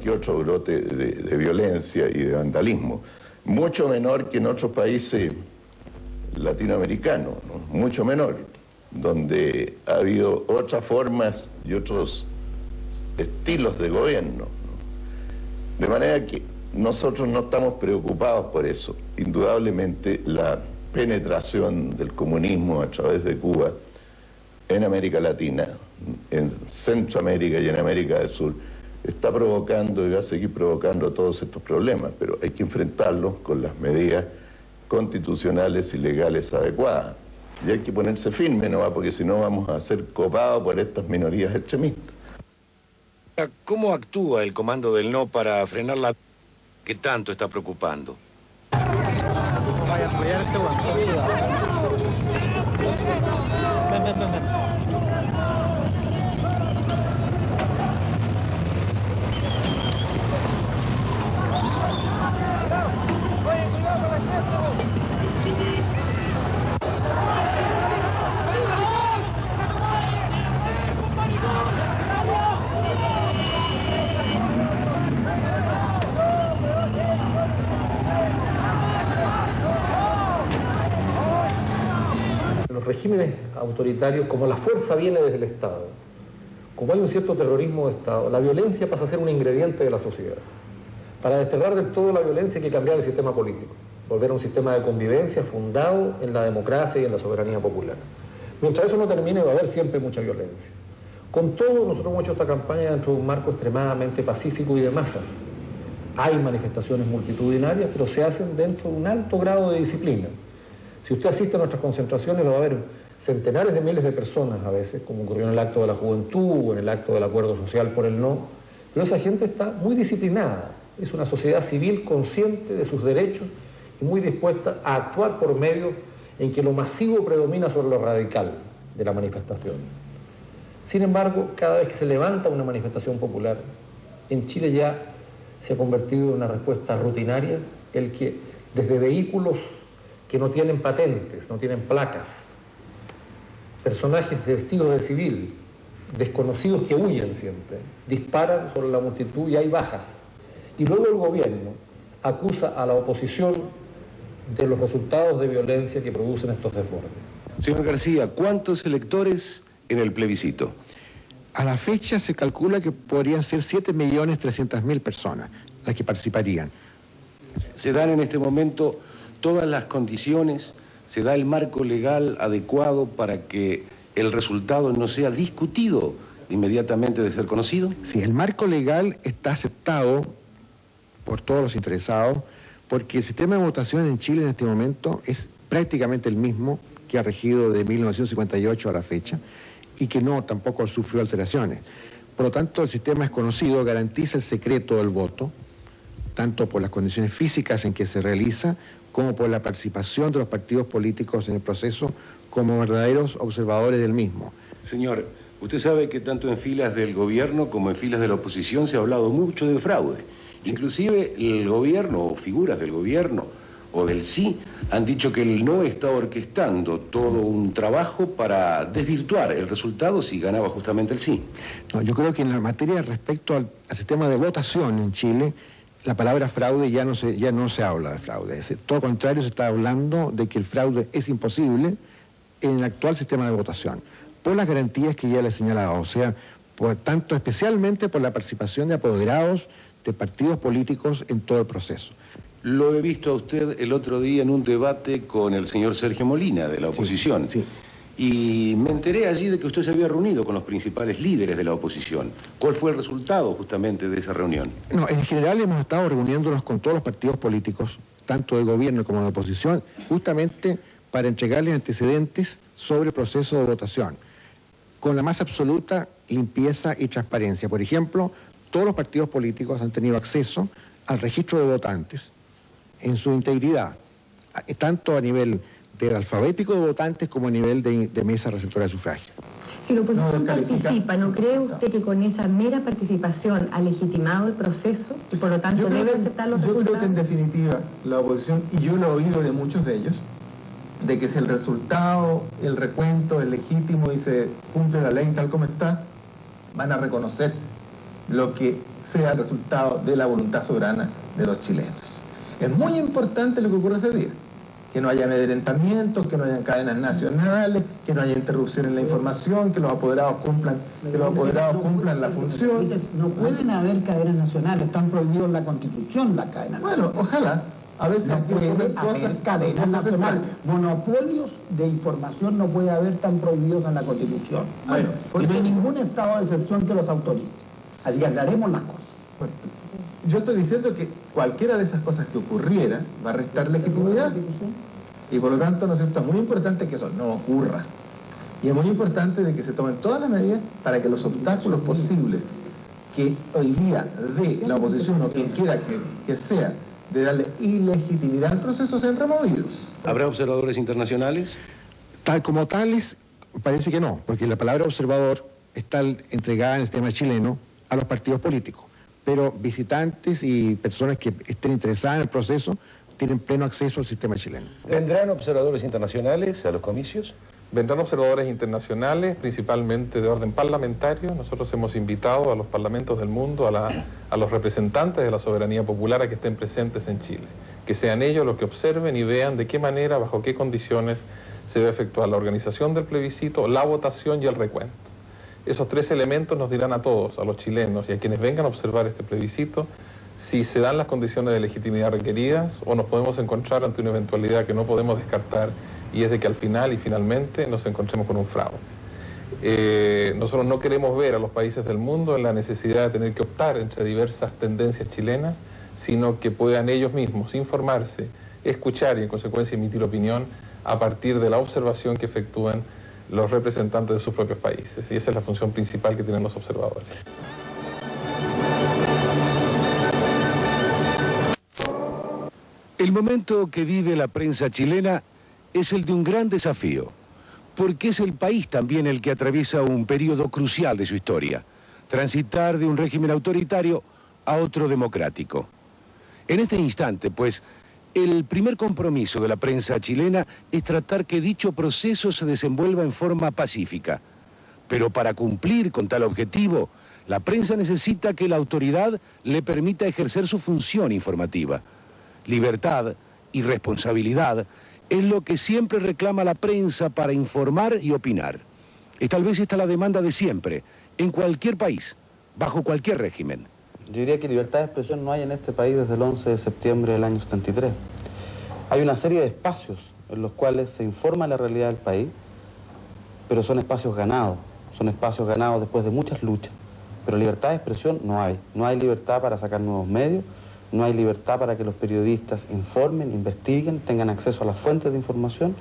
que otro brote de violencia y de vandalismo. Mucho menor que en otros países latinoamericanos, ¿no? Mucho menor, donde ha habido otras formas y otros estilos de gobierno, ¿no? De manera que nosotros no estamos preocupados por eso. Indudablemente la penetración del comunismo a través de Cuba en América Latina, en Centroamérica y en América del Sur, está provocando y va a seguir provocando todos estos problemas, pero hay que enfrentarlos con las medidas constitucionales y legales adecuadas. Y hay que ponerse firme, ¿no? Porque si no vamos a ser copados por estas minorías extremistas. ¿Cómo actúa el Comando del No para frenar la que tanto está preocupando? Vaya a apoyar este guante. Ven. Los regímenes autoritarios, como la fuerza viene desde el Estado, como hay un cierto terrorismo de Estado, la violencia pasa a ser un ingrediente de la sociedad. Para desterrar del todo la violencia hay que cambiar el sistema político, volver a un sistema de convivencia fundado en la democracia y en la soberanía popular. Mientras eso no termine va a haber siempre mucha violencia. Con todo, nosotros hemos hecho esta campaña dentro de un marco extremadamente pacífico y de masas. Hay manifestaciones multitudinarias, pero se hacen dentro de un alto grado de disciplina. Si usted asiste a nuestras concentraciones, va a haber centenares de miles de personas a veces, como ocurrió en el acto de la juventud o en el acto del acuerdo social por el no, pero esa gente está muy disciplinada. Es una sociedad civil consciente de sus derechos y muy dispuesta a actuar por medios en que lo masivo predomina sobre lo radical de la manifestación. Sin embargo, cada vez que se levanta una manifestación popular, en Chile ya se ha convertido en una respuesta rutinaria el que desde vehículos que no tienen patentes, no tienen placas, personajes vestidos de civil, desconocidos que huyen siempre, disparan sobre la multitud y hay bajas. Y luego el gobierno acusa a la oposición de los resultados de violencia que producen estos desbordes. Señor García, ¿cuántos electores en el plebiscito? A la fecha se calcula que podrían ser 7.300.000 personas las que participarían. ¿Se dan en este momento todas las condiciones, se da el marco legal adecuado para que el resultado no sea discutido inmediatamente de ser conocido? Sí, el marco legal está aceptado por todos los interesados, porque el sistema de votación en Chile en este momento es prácticamente el mismo que ha regido de 1958 a la fecha y que no tampoco sufrió alteraciones. Por lo tanto, el sistema es conocido, garantiza el secreto del voto, tanto por las condiciones físicas en que se realiza, como por la participación de los partidos políticos en el proceso como verdaderos observadores del mismo. Señor, usted sabe que tanto en filas del gobierno como en filas de la oposición se ha hablado mucho de fraude. Sí. Inclusive el gobierno o figuras del gobierno o del sí han dicho que el no está orquestando todo un trabajo para desvirtuar el resultado si ganaba justamente el sí. No, yo creo que en la materia respecto al sistema de votación en Chile, la palabra fraude ya no se habla de fraude. Todo lo contrario, se está hablando de que el fraude es imposible en el actual sistema de votación, por las garantías que ya le he señalado, o sea, especialmente por la participación de apoderados de partidos políticos en todo el proceso. Lo he visto a usted el otro día en un debate con el señor Sergio Molina, de la oposición. Sí. Y me enteré allí de que usted se había reunido con los principales líderes de la oposición. ¿Cuál fue el resultado justamente de esa reunión? No, en general hemos estado reuniéndonos con todos los partidos políticos, tanto de gobierno como de oposición, justamente para entregarles antecedentes sobre el proceso de votación, con la más absoluta limpieza y transparencia. Por ejemplo, todos los partidos políticos han tenido acceso al registro de votantes en su integridad, tanto a nivel del alfabético de votantes como a nivel de mesa receptora de sufragio. Si la oposición participa, ¿no cree usted que con esa mera participación ha legitimado el proceso y por lo tanto debe aceptar los resultados? Yo creo que en definitiva la oposición, y yo lo he oído de muchos de ellos, de que si el resultado, el recuento es legítimo y se cumple la ley tal como está, van a reconocer lo que sea el resultado de la voluntad soberana de los chilenos. Es muy importante lo que ocurre ese día. Que no haya amedrentamientos, que no haya cadenas nacionales, que no haya interrupción en la información, que los apoderados cumplan la función. No pueden haber cadenas nacionales, están prohibidos en la Constitución las cadenas nacionales. Bueno, ojalá. A veces no puede haber cadenas nacionales. Monopolios de información no puede haber tan prohibidos en la Constitución. Bueno, y no hay ningún estado de excepción que los autorice. Así que aclaremos las cosas. Bueno, yo estoy diciendo que cualquiera de esas cosas que ocurriera va a restar legitimidad. Y por lo tanto, ¿no es cierto?, es muy importante que eso no ocurra. Y es muy importante de que se tomen todas las medidas para que los obstáculos posibles que hoy día de la oposición o quien quiera que sea de darle ilegitimidad al proceso sean removidos. ¿Habrá observadores internacionales? Tal como tales, parece que no, porque la palabra observador está entregada en el sistema chileno a los partidos políticos. Pero visitantes y personas que estén interesadas en el proceso tienen pleno acceso al sistema chileno. ¿Vendrán observadores internacionales a los comicios? Vendrán observadores internacionales, principalmente de orden parlamentario. Nosotros hemos invitado a los parlamentos del mundo, a los representantes de la soberanía popular a que estén presentes en Chile. Que sean ellos los que observen y vean de qué manera, bajo qué condiciones se va a efectuar la organización del plebiscito, la votación y el recuento. Esos tres elementos nos dirán a todos, a los chilenos y a quienes vengan a observar este plebiscito, si se dan las condiciones de legitimidad requeridas o nos podemos encontrar ante una eventualidad que no podemos descartar, y es de que al final y finalmente nos encontremos con un fraude. Nosotros no queremos ver a los países del mundo en la necesidad de tener que optar entre diversas tendencias chilenas, sino que puedan ellos mismos informarse, escuchar y en consecuencia emitir opinión a partir de la observación que efectúan los representantes de sus propios países. Y esa es la función principal que tienen los observadores. El momento que vive la prensa chilena es el de un gran desafío, porque es el país también el que atraviesa un periodo crucial de su historia, transitar de un régimen autoritario a otro democrático. En este instante, pues, el primer compromiso de la prensa chilena es tratar que dicho proceso se desenvuelva en forma pacífica. Pero para cumplir con tal objetivo, la prensa necesita que la autoridad le permita ejercer su función informativa. Libertad y responsabilidad es lo que siempre reclama la prensa para informar y opinar. Es tal vez esta la demanda de siempre, en cualquier país, bajo cualquier régimen. Yo diría que libertad de expresión no hay en este país desde el 11 de septiembre del año 73. Hay una serie de espacios en los cuales se informa la realidad del país, pero son espacios ganados después de muchas luchas. Pero libertad de expresión no hay. No hay libertad para sacar nuevos medios, no hay libertad para que los periodistas informen, investiguen, tengan acceso a las fuentes de información.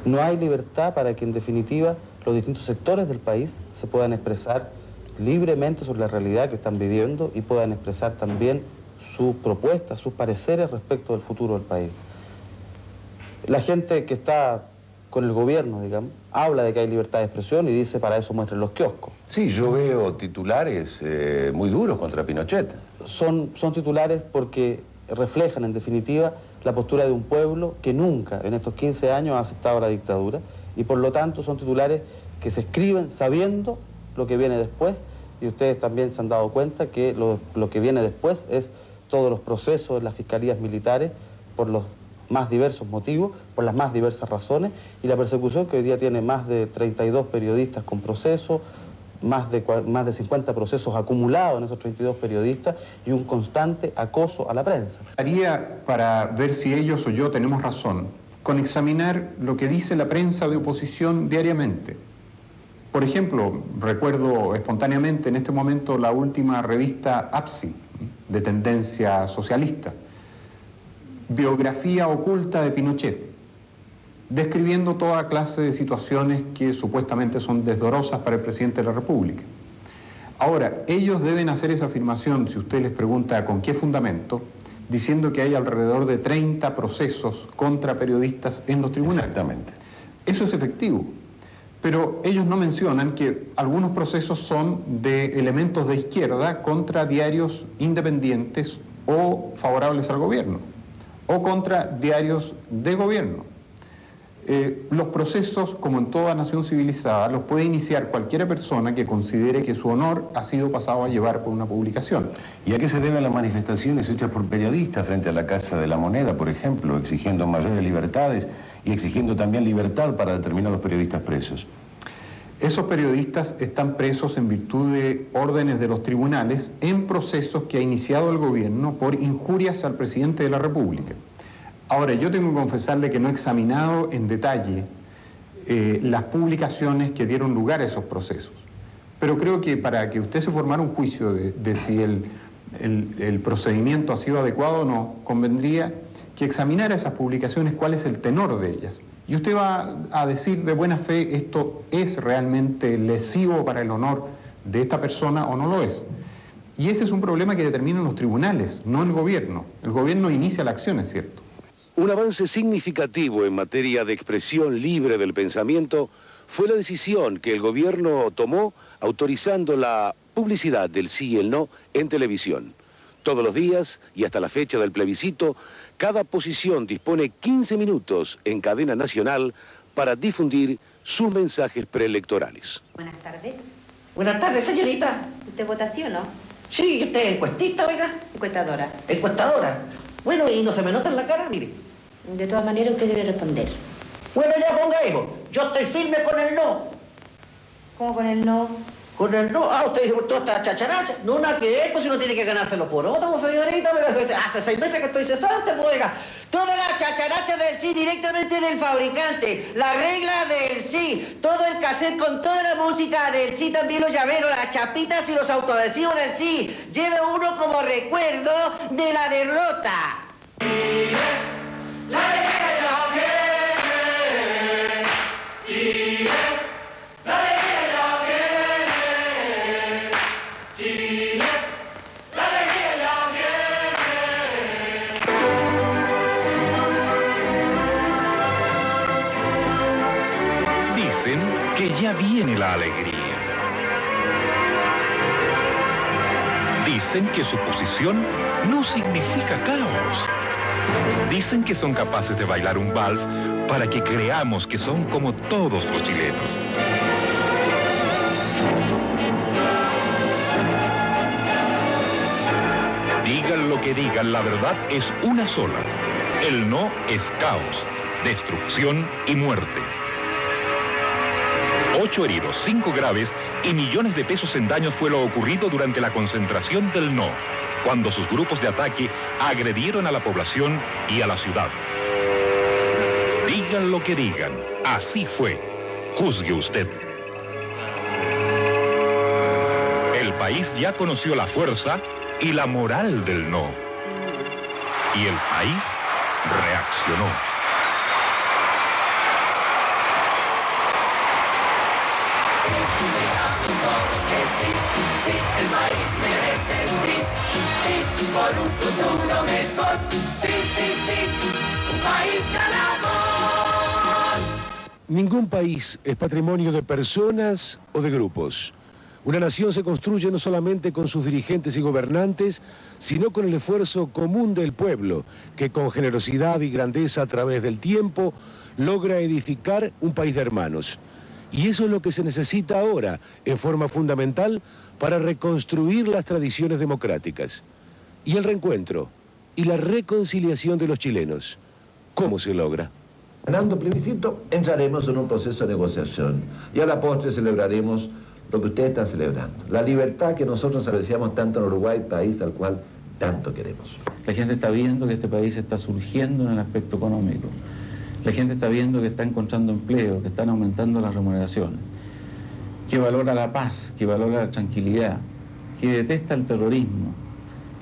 No hay libertad para que, en definitiva, los distintos sectores del país se puedan expresar libremente sobre la realidad que están viviendo y puedan expresar también sus propuestas, sus pareceres respecto del futuro del país. La gente que está con el gobierno, digamos, habla de que hay libertad de expresión y dice para eso muestren los kioscos. Sí, yo veo titulares muy duros contra Pinochet. Son titulares porque reflejan, en definitiva, la postura de un pueblo que nunca en estos 15 años ha aceptado la dictadura y por lo tanto son titulares que se escriben sabiendo lo que viene después, y ustedes también se han dado cuenta que lo que viene después es todos los procesos de las fiscalías militares por los más diversos motivos, por las más diversas razones, y la persecución que hoy día tiene más de 32 periodistas con procesos, más de 50 procesos acumulados en esos 32 periodistas y un constante acoso a la prensa. Haría para ver si ellos o yo tenemos razón con examinar lo que dice la prensa de oposición diariamente. Por ejemplo, recuerdo espontáneamente en este momento la última revista APSI, de tendencia socialista, biografía oculta de Pinochet, describiendo toda clase de situaciones que supuestamente son desdorosas para el presidente de la República. Ahora, ellos deben hacer esa afirmación, si usted les pregunta con qué fundamento, diciendo que hay alrededor de 30 procesos contra periodistas en los tribunales. Exactamente. Eso es efectivo. Pero ellos no mencionan que algunos procesos son de elementos de izquierda contra diarios independientes o favorables al gobierno, o contra diarios de gobierno. Los procesos, como en toda nación civilizada, los puede iniciar cualquier persona que considere que su honor ha sido pasado a llevar por una publicación. ¿Y a qué se deben las manifestaciones hechas por periodistas frente a la Casa de la Moneda, por ejemplo, exigiendo mayores libertades y exigiendo también libertad para determinados periodistas presos? Esos periodistas están presos en virtud de órdenes de los tribunales en procesos que ha iniciado el gobierno por injurias al presidente de la República. Ahora, yo tengo que confesarle que no he examinado en detalle las publicaciones que dieron lugar a esos procesos. Pero creo que para que usted se formara un juicio de si el procedimiento ha sido adecuado o no, convendría que examinara esas publicaciones, cuál es el tenor de ellas. Y usted va a decir de buena fe, esto es realmente lesivo para el honor de esta persona o no lo es. Y ese es un problema que determinan los tribunales, no el gobierno. El gobierno inicia la acción, es cierto. Un avance significativo en materia de expresión libre del pensamiento fue la decisión que el gobierno tomó autorizando la publicidad del sí y el no en televisión. Todos los días y hasta la fecha del plebiscito, cada posición dispone 15 minutos en cadena nacional para difundir sus mensajes preelectorales. Buenas tardes. Buenas tardes, señorita. ¿Usted vota sí o no? Sí, ¿usted es encuestista, oiga? Encuestadora. Encuestadora. Bueno, y no se me nota en la cara, mire. De todas maneras, usted debe responder. Bueno, ya pongamos. Yo estoy firme con el no. ¿Cómo con el no? Con el no. Ah, usted dice toda esta chacharacha. No, nada que ver, pues uno tiene que ganárselo por otro, señorita. Hace 6 meses que estoy cesante, pues, oiga. Toda la chacharacha del sí directamente del fabricante. La regla del sí. Todo el cassette con toda la música del sí, también los llaveros, las chapitas y los autoadhesivos del sí. Lleve uno como recuerdo de la derrota. La alegría viene, Chile, la alegría viene, Chile, la alegría viene. Dicen que ya viene la alegría. Dicen que su posición no significa caos. Dicen que son capaces de bailar un vals para que creamos que son como todos los chilenos. Digan lo que digan, la verdad es una sola. El no es caos, destrucción y muerte. 8 heridos, 5 graves y millones de pesos en daños fue lo ocurrido durante la concentración del no, cuando sus grupos de ataque agredieron a la población y a la ciudad. Digan lo que digan, así fue. Juzgue usted. El país ya conoció la fuerza y la moral del no. Y el país reaccionó. Sí, el país merece el sí, sí, por un futuro mejor. Sí, sí, sí, un país ganador. Ningún país es patrimonio de personas o de grupos. Una nación se construye no solamente con sus dirigentes y gobernantes, sino con el esfuerzo común del pueblo, que con generosidad y grandeza a través del tiempo logra edificar un país de hermanos. Y eso es lo que se necesita ahora, en forma fundamental, para reconstruir las tradiciones democráticas. Y el reencuentro y la reconciliación de los chilenos. ¿Cómo se logra? Ganando plebiscito, entraremos en un proceso de negociación. Y a la postre celebraremos lo que ustedes están celebrando. La libertad que nosotros apreciamos tanto en Uruguay, país al cual tanto queremos. La gente está viendo que este país está surgiendo en el aspecto económico. La gente está viendo que está encontrando empleo, que están aumentando las remuneraciones, que valora la paz, que valora la tranquilidad, que detesta el terrorismo.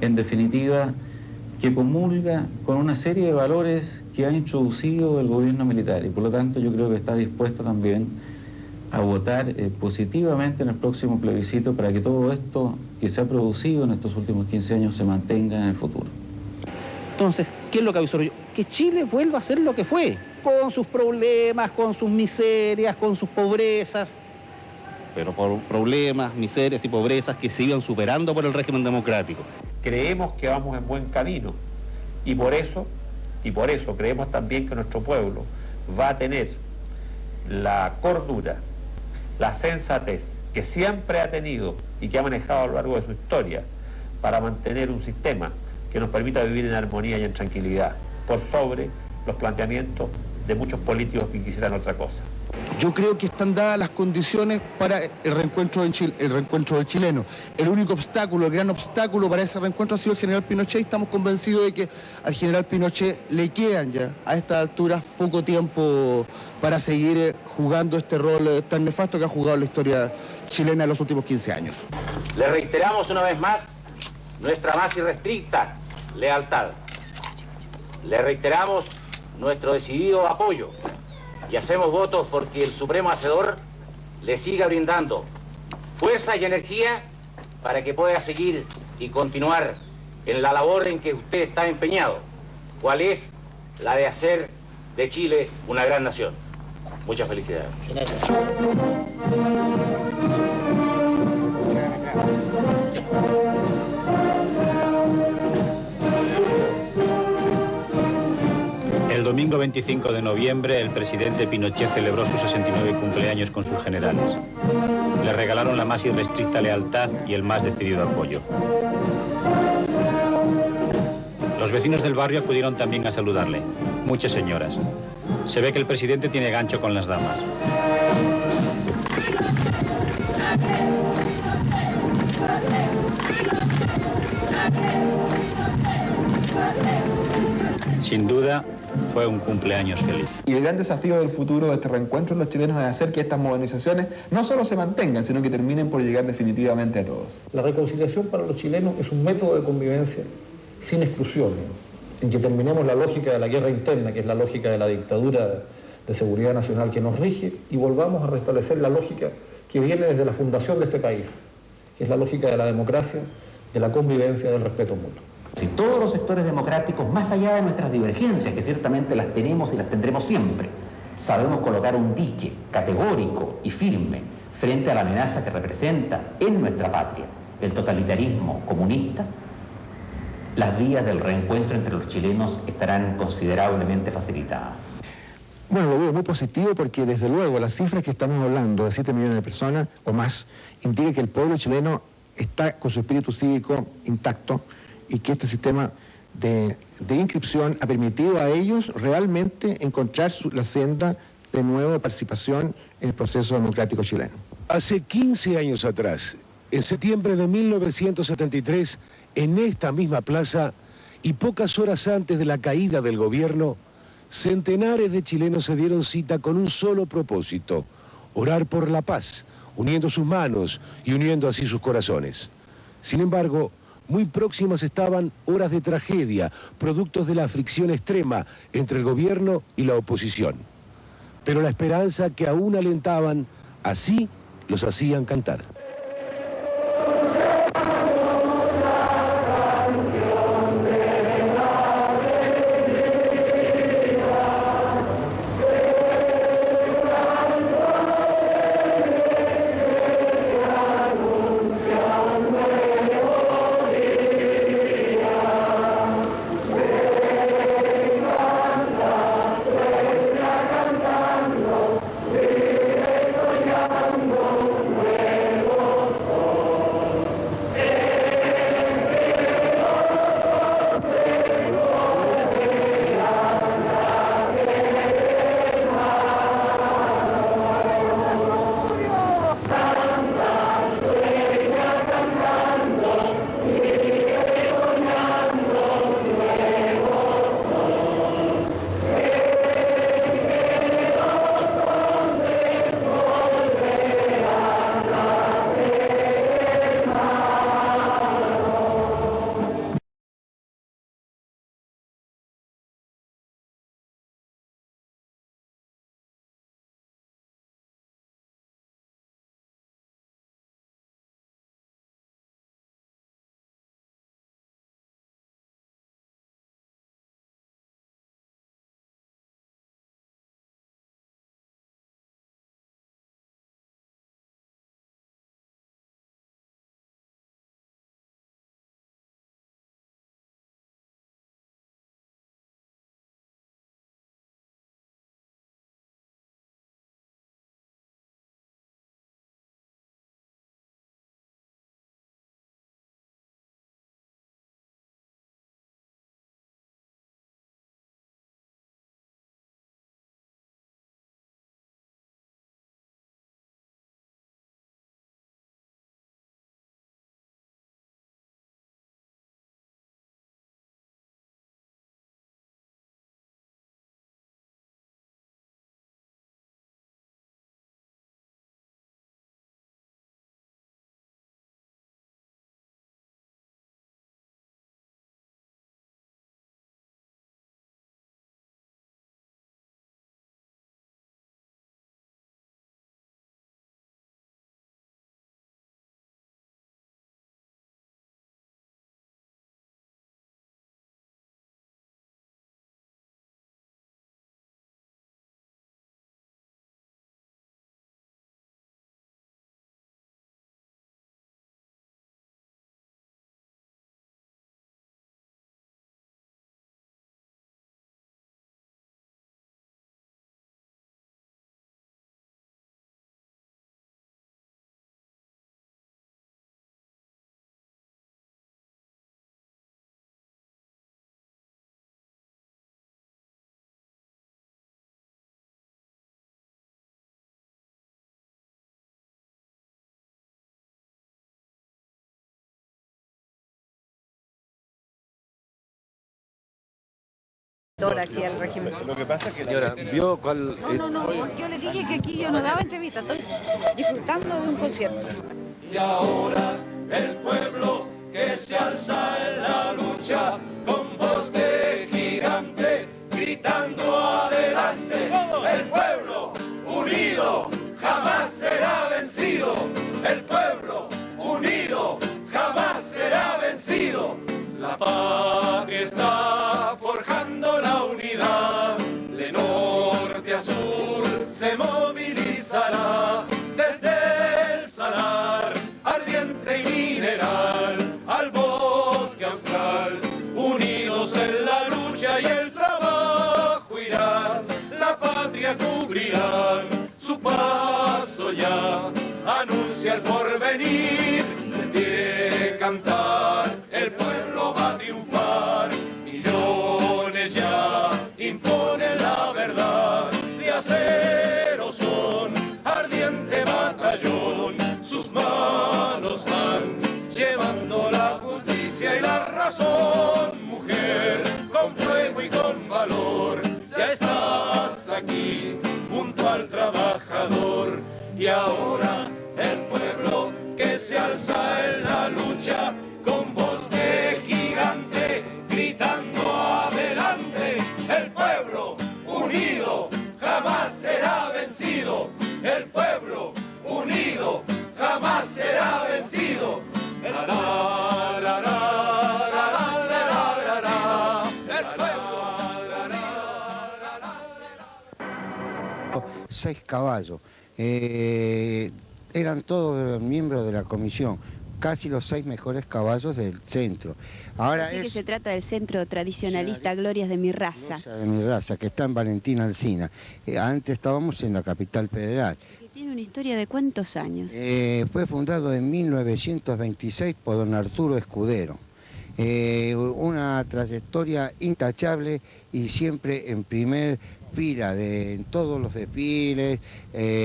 En definitiva, que comulga con una serie de valores que ha introducido el gobierno militar y por lo tanto yo creo que está dispuesto también a votar positivamente en el próximo plebiscito para que todo esto que se ha producido en estos últimos 15 años se mantenga en el futuro. Entonces, ¿qué es lo que avisó yo? Que Chile vuelva a ser lo que fue, con sus problemas, con sus miserias, con sus pobrezas, pero por problemas, miserias y pobrezas que se iban superando por el régimen democrático. Creemos que vamos en buen camino y por eso creemos también que nuestro pueblo va a tener la cordura, la sensatez que siempre ha tenido y que ha manejado a lo largo de su historia para mantener un sistema que nos permita vivir en armonía y en tranquilidad, por sobre los planteamientos de muchos políticos que quisieran otra cosa. Yo creo que están dadas las condiciones para el reencuentro del chileno. El único obstáculo, el gran obstáculo para ese reencuentro ha sido el general Pinochet, y estamos convencidos de que al general Pinochet le quedan ya a estas alturas poco tiempo para seguir jugando este rol tan nefasto que ha jugado la historia chilena en los últimos 15 años. Le reiteramos una vez más nuestra más irrestricta lealtad. Le reiteramos nuestro decidido apoyo y hacemos votos porque el Supremo Hacedor le siga brindando fuerza y energía para que pueda seguir y continuar en la labor en que usted está empeñado, cual es la de hacer de Chile una gran nación. Muchas felicidades. El domingo 25 de noviembre, el presidente Pinochet celebró sus 69 cumpleaños con sus generales. Le regalaron la más irrestricta lealtad y el más decidido apoyo. Los vecinos del barrio acudieron también a saludarle, muchas señoras. Se ve que el presidente tiene gancho con las damas. Sin duda, fue un cumpleaños feliz. Y el gran desafío del futuro de este reencuentro de los chilenos es hacer que estas modernizaciones no solo se mantengan, sino que terminen por llegar definitivamente a todos. La reconciliación para los chilenos es un método de convivencia sin exclusiones, en que terminemos la lógica de la guerra interna, que es la lógica de la dictadura de seguridad nacional que nos rige, y volvamos a restablecer la lógica que viene desde la fundación de este país, que es la lógica de la democracia, de la convivencia, del respeto mutuo. Si todos los sectores democráticos, más allá de nuestras divergencias, que ciertamente las tenemos y las tendremos siempre, sabemos colocar un dique categórico y firme frente a la amenaza que representa en nuestra patria el totalitarismo comunista, las vías del reencuentro entre los chilenos estarán considerablemente facilitadas. Bueno, lo veo muy positivo porque desde luego las cifras que estamos hablando de 7 millones de personas o más indica que el pueblo chileno está con su espíritu cívico intacto y que este sistema de inscripción ha permitido a ellos realmente encontrar la senda de nueva participación en el proceso democrático chileno. Hace 15 años atrás, en septiembre de 1973, en esta misma plaza y pocas horas antes de la caída del gobierno, centenares de chilenos se dieron cita con un solo propósito: orar por la paz, uniendo sus manos y uniendo así sus corazones. Sin embargo, muy próximas estaban horas de tragedia, productos de la fricción extrema entre el gobierno y la oposición. Pero la esperanza que aún alentaban, así los hacían cantar. Luego Aquí al régimen. Lo que pasa es que señora, ¿vio cuál es? No, yo le dije que aquí yo no daba entrevista, estoy disfrutando de un concierto. Y ahora el pueblo que se alza en la lucha con voz de gigante, gritando adelante. El pueblo unido jamás será vencido. El pueblo unido jamás será vencido. La patria está forjando la unidad, de norte a sur se movilizará, desde el salar ardiente y mineral al bosque austral, unidos en la lucha y el trabajo irán, la patria cubrirán su paso ya, anuncia el porvenir, de cantar, el pueblo va a triunfar, millones ya imponen la verdad, de acero son, ardiente batallón, sus manos van, llevando la justicia y la razón, mujer, con fuego y con valor, ya estás aquí, junto al trabajador, y ahora el pueblo que se alza en la lucha, con voz de gigante, gritando adelante, el pueblo unido jamás será vencido, el pueblo unido jamás será vencido. La, la, la, la, la, la, la, la, la, el pueblo, la, la, la. 6 caballos. Eran todos miembros de la comisión, casi los 6 mejores caballos del centro. Ahora Así que se trata del centro tradicionalista Glorias de mi raza. De mi raza, que está en Valentín Alsina. Antes estábamos en la capital federal. Que tiene una historia de ¿cuántos años? Fue fundado en 1926 por don Arturo Escudero. Una trayectoria intachable y siempre en primer fila en todos los desfiles,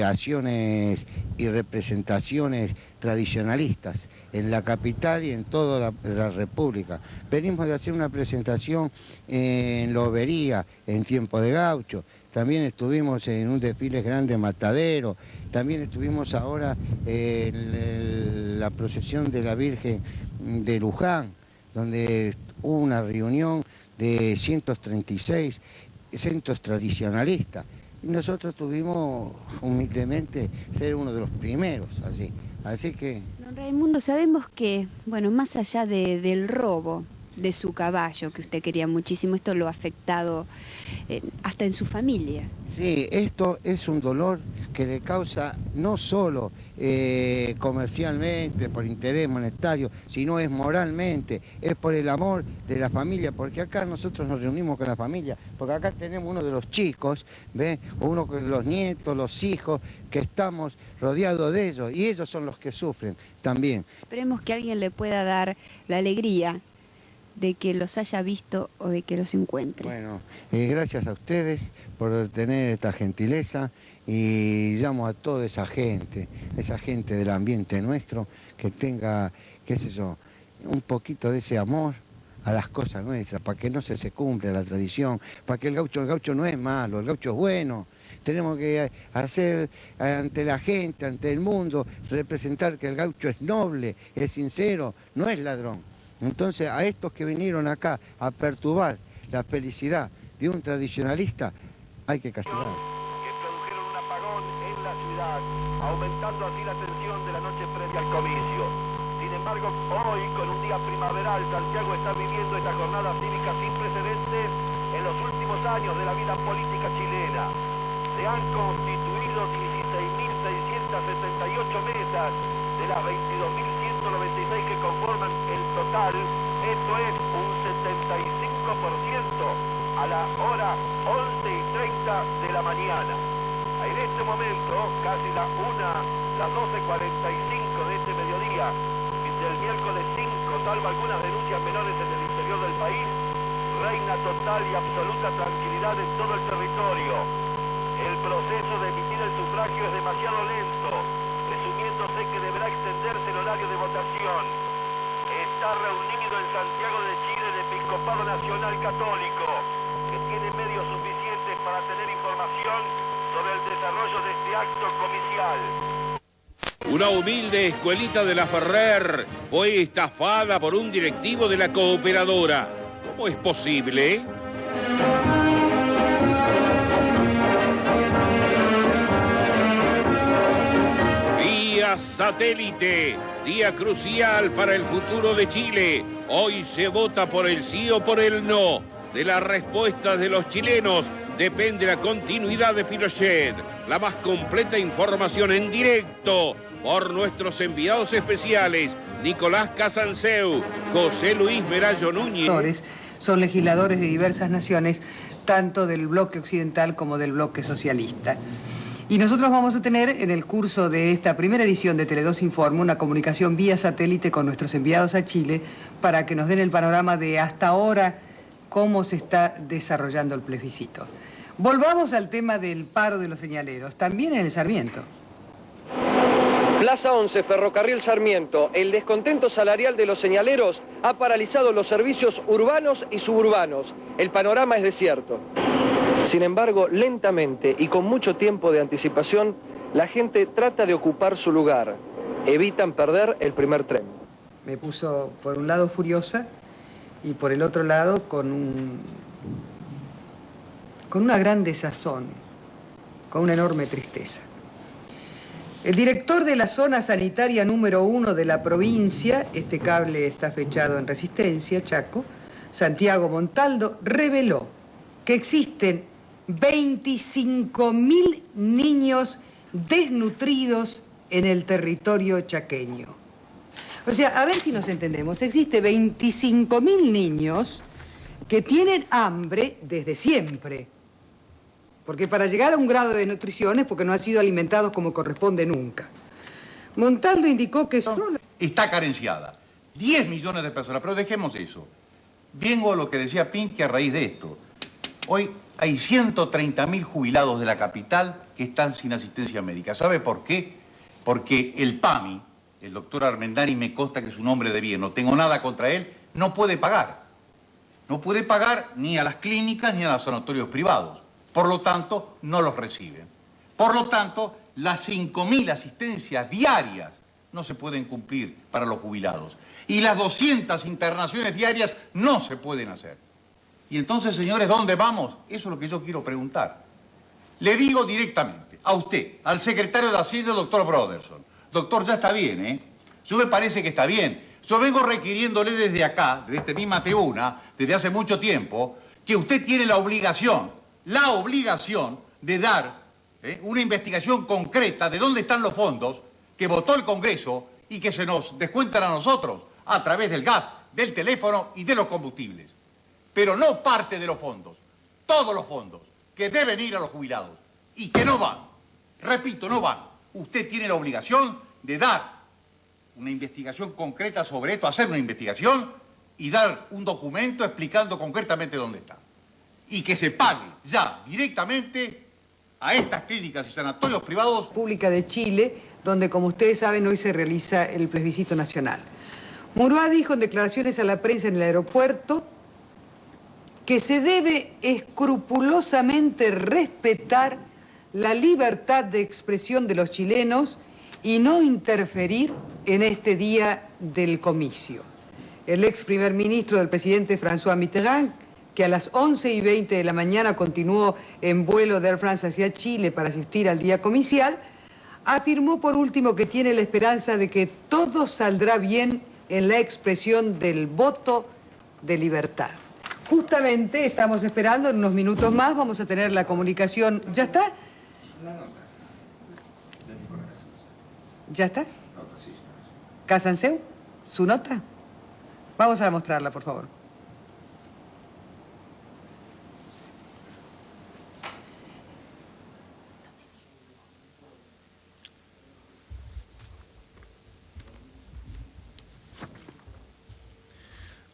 acciones y representaciones tradicionalistas en la capital y en toda la República. Venimos de hacer una presentación en Lobería, en Tiempo de Gaucho, también estuvimos en un desfile grande en Matadero, también estuvimos ahora en la procesión de la Virgen de Luján, donde hubo una reunión de 136 centros tradicionalistas. Y nosotros tuvimos humildemente ser uno de los primeros, así que... Don Raimundo, sabemos que, bueno, más allá del robo de su caballo, que usted quería muchísimo, esto lo ha afectado hasta en su familia. Sí, esto es un dolor que le causa no solo comercialmente, por interés monetario, sino es moralmente, es por el amor de la familia, porque acá nosotros nos reunimos con la familia, porque acá tenemos uno de los chicos, ¿ve? Uno de los nietos, los hijos, que estamos rodeados de ellos, y ellos son los que sufren también. Esperemos que alguien le pueda dar la alegría de que los haya visto o de que los encuentre. Bueno, gracias a ustedes por tener esta gentileza y llamo a toda esa gente del ambiente nuestro que tenga, qué sé yo, un poquito de ese amor a las cosas nuestras, para que no se cumpla la tradición, para que el gaucho no es malo, el gaucho es bueno. Tenemos que hacer ante la gente, ante el mundo, representar que el gaucho es noble, es sincero, no es ladrón. Entonces, a estos que vinieron acá a perturbar la felicidad de un tradicionalista, hay que castigar. Que produjeron un apagón en la ciudad, aumentando así la tensión de la noche previa al comicio. Sin embargo, hoy, con un día primaveral, Santiago está viviendo esta jornada cívica sin precedentes en los últimos años de la vida política chilena. Se han constituido 16.678 mesas de las 22.196 que conforman el total. Esto es un 75% a la hora 11:30 de la mañana. En este momento, casi las 12:45 de este mediodía, del miércoles 5, salvo algunas denuncias menores en el interior del país, reina total y absoluta tranquilidad en todo el territorio. El proceso de emitir el sufragio es demasiado lento, presumiéndose que deberá extenderse el horario de votación. Está reunido en Santiago de Chile el Episcopado Nacional Católico, que tiene medios suficientes para tener información sobre el desarrollo de este acto comicial. Una humilde escuelita de la Ferrer fue estafada por un directivo de la cooperadora. ¿Cómo es posible? Vía satélite, día crucial para el futuro de Chile. Hoy se vota por el sí o por el no. De las respuestas de los chilenos depende la continuidad de Pinochet. La más completa información en directo por nuestros enviados especiales, Nicolás Casanseu, José Luis Merallo Núñez. Son legisladores de diversas naciones, tanto del bloque occidental como del bloque socialista. Y nosotros vamos a tener en el curso de esta primera edición de Tele2 Informa una comunicación vía satélite con nuestros enviados a Chile para que nos den el panorama de hasta ahora cómo se está desarrollando el plebiscito. Volvamos al tema del paro de los señaleros, también en el Sarmiento. Plaza 11, Ferrocarril Sarmiento. El descontento salarial de los señaleros ha paralizado los servicios urbanos y suburbanos. El panorama es desierto. Sin embargo, lentamente y con mucho tiempo de anticipación, la gente trata de ocupar su lugar. Evitan perder el primer tren. Me puso por un lado furiosa y por el otro lado con una gran desazón, con una enorme tristeza. El director de la zona sanitaria número 1 de la provincia, este cable está fechado en Resistencia, Chaco, Santiago Montaldo, reveló que existen 25.000 niños desnutridos en el territorio chaqueño. O sea, a ver si nos entendemos, existe 25.000 niños que tienen hambre desde siempre. Porque para llegar a un grado de desnutrición es porque no han sido alimentados como corresponde nunca. Montaldo indicó que... Está carenciada. 10 millones de personas, pero dejemos eso. Vengo a lo que decía Pinky a raíz de esto. Hoy hay 130.000 jubilados de la capital que están sin asistencia médica. ¿Sabe por qué? Porque el PAMI, el doctor Armendari, me consta que es un hombre de bien, no tengo nada contra él, no puede pagar. No puede pagar ni a las clínicas ni a los sanatorios privados. Por lo tanto, no los reciben. Por lo tanto, las 5.000 asistencias diarias no se pueden cumplir para los jubilados. Y las 200 internaciones diarias no se pueden hacer. Y entonces, señores, ¿dónde vamos? Eso es lo que yo quiero preguntar. Le digo directamente a usted, al secretario de Hacienda, doctor Broderson. Doctor, ya está bien, ¿eh? Yo me parece que está bien. Yo vengo requiriéndole desde acá, desde esta misma tribuna, desde hace mucho tiempo, que usted tiene la obligación de dar una investigación concreta de dónde están los fondos que votó el Congreso y que se nos descuentan a nosotros a través del gas, del teléfono y de los combustibles. Pero no parte de los fondos, todos los fondos que deben ir a los jubilados y que no van. Repito, no van. Usted tiene la obligación de dar una investigación concreta sobre esto, hacer una investigación y dar un documento explicando concretamente dónde está. Y que se pague ya directamente a estas clínicas y sanatorios privados. Pública de Chile, donde, como ustedes saben, hoy se realiza el plebiscito nacional. Muruá dijo en declaraciones a la prensa en el aeropuerto que se debe escrupulosamente respetar la libertad de expresión de los chilenos y no interferir en este día del comicio. El ex primer ministro del presidente François Mitterrand, que a las 11:20 de la mañana continuó en vuelo de Air France hacia Chile para asistir al día comicial, afirmó por último que tiene la esperanza de que todo saldrá bien en la expresión del voto de libertad. Justamente estamos esperando, en unos minutos más vamos a tener la comunicación. ¿Ya está? ¿Ya está? ¿Casanseu? ¿Su nota? Vamos a mostrarla, por favor.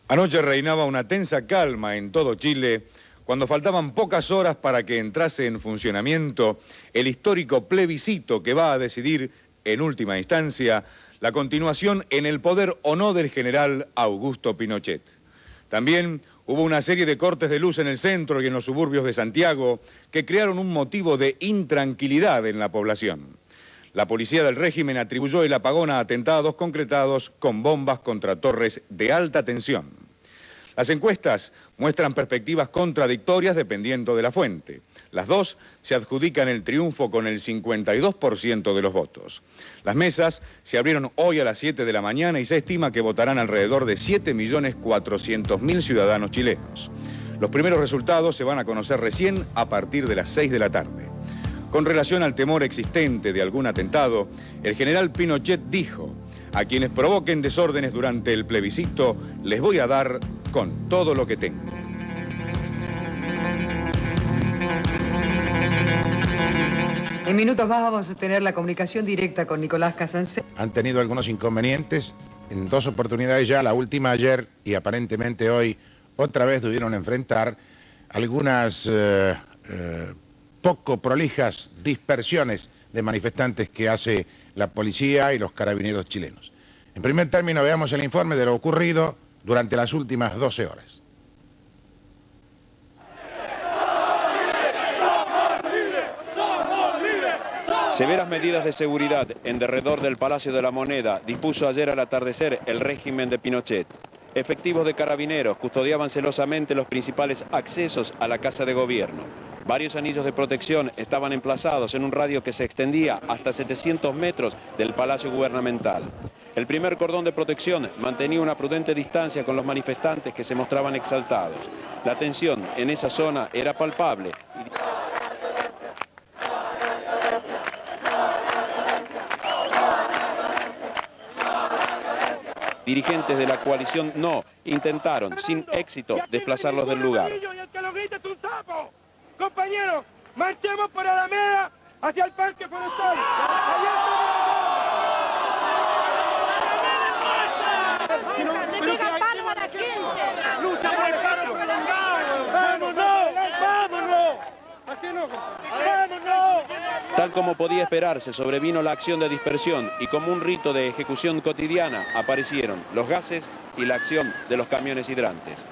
Anoche reinaba una tensa calma en todo Chile cuando faltaban pocas horas para que entrase en funcionamiento el histórico plebiscito que va a decidir, en última instancia, la continuación en el poder o no del general Augusto Pinochet. También Hubo una serie de cortes de luz en el centro y en los suburbios de Santiago que crearon un motivo de intranquilidad en la población. La policía del régimen atribuyó el apagón a atentados concretados con bombas contra torres de alta tensión. Las encuestas muestran perspectivas contradictorias dependiendo de la fuente. Las dos se adjudican el triunfo con el 52% de los votos. Las mesas se abrieron hoy a las 7 de la mañana y se estima que votarán alrededor de 7.400.000 ciudadanos chilenos. Los primeros resultados se van a conocer recién a partir de las 6 de la tarde. Con relación al temor existente de algún atentado, el general Pinochet dijo: a quienes provoquen desórdenes durante el plebiscito, les voy a dar con todo lo que tengo. En minutos más vamos a tener la comunicación directa con Nicolás Casansé. Han tenido algunos inconvenientes en dos oportunidades ya, la última ayer y aparentemente hoy, otra vez tuvieron que enfrentar algunas poco prolijas dispersiones de manifestantes que hace la policía y los carabineros chilenos. En primer término, veamos el informe de lo ocurrido durante las últimas 12 horas. Severas medidas de seguridad en derredor del Palacio de la Moneda dispuso ayer al atardecer el régimen de Pinochet. Efectivos de carabineros custodiaban celosamente los principales accesos a la Casa de Gobierno. Varios anillos de protección estaban emplazados en un radio que se extendía hasta 700 metros del Palacio Gubernamental. El primer cordón de protección mantenía una prudente distancia con los manifestantes que se mostraban exaltados. La tensión en esa zona era palpable. Dirigentes de la coalición No intentaron, sin éxito, desplazarlos del lugar. Compañeros, marchemos por Alameda hacia el Parque Forestal. ¡Le pega palo a la gente! ¡Lucha por el paro prolongado! ¡Vámonos! ¡Vámonos! ¡Así no! ¡Vámonos! Tal como podía esperarse, sobrevino la acción de dispersión y como un rito de ejecución cotidiana aparecieron los gases y la acción de los camiones hidrantes.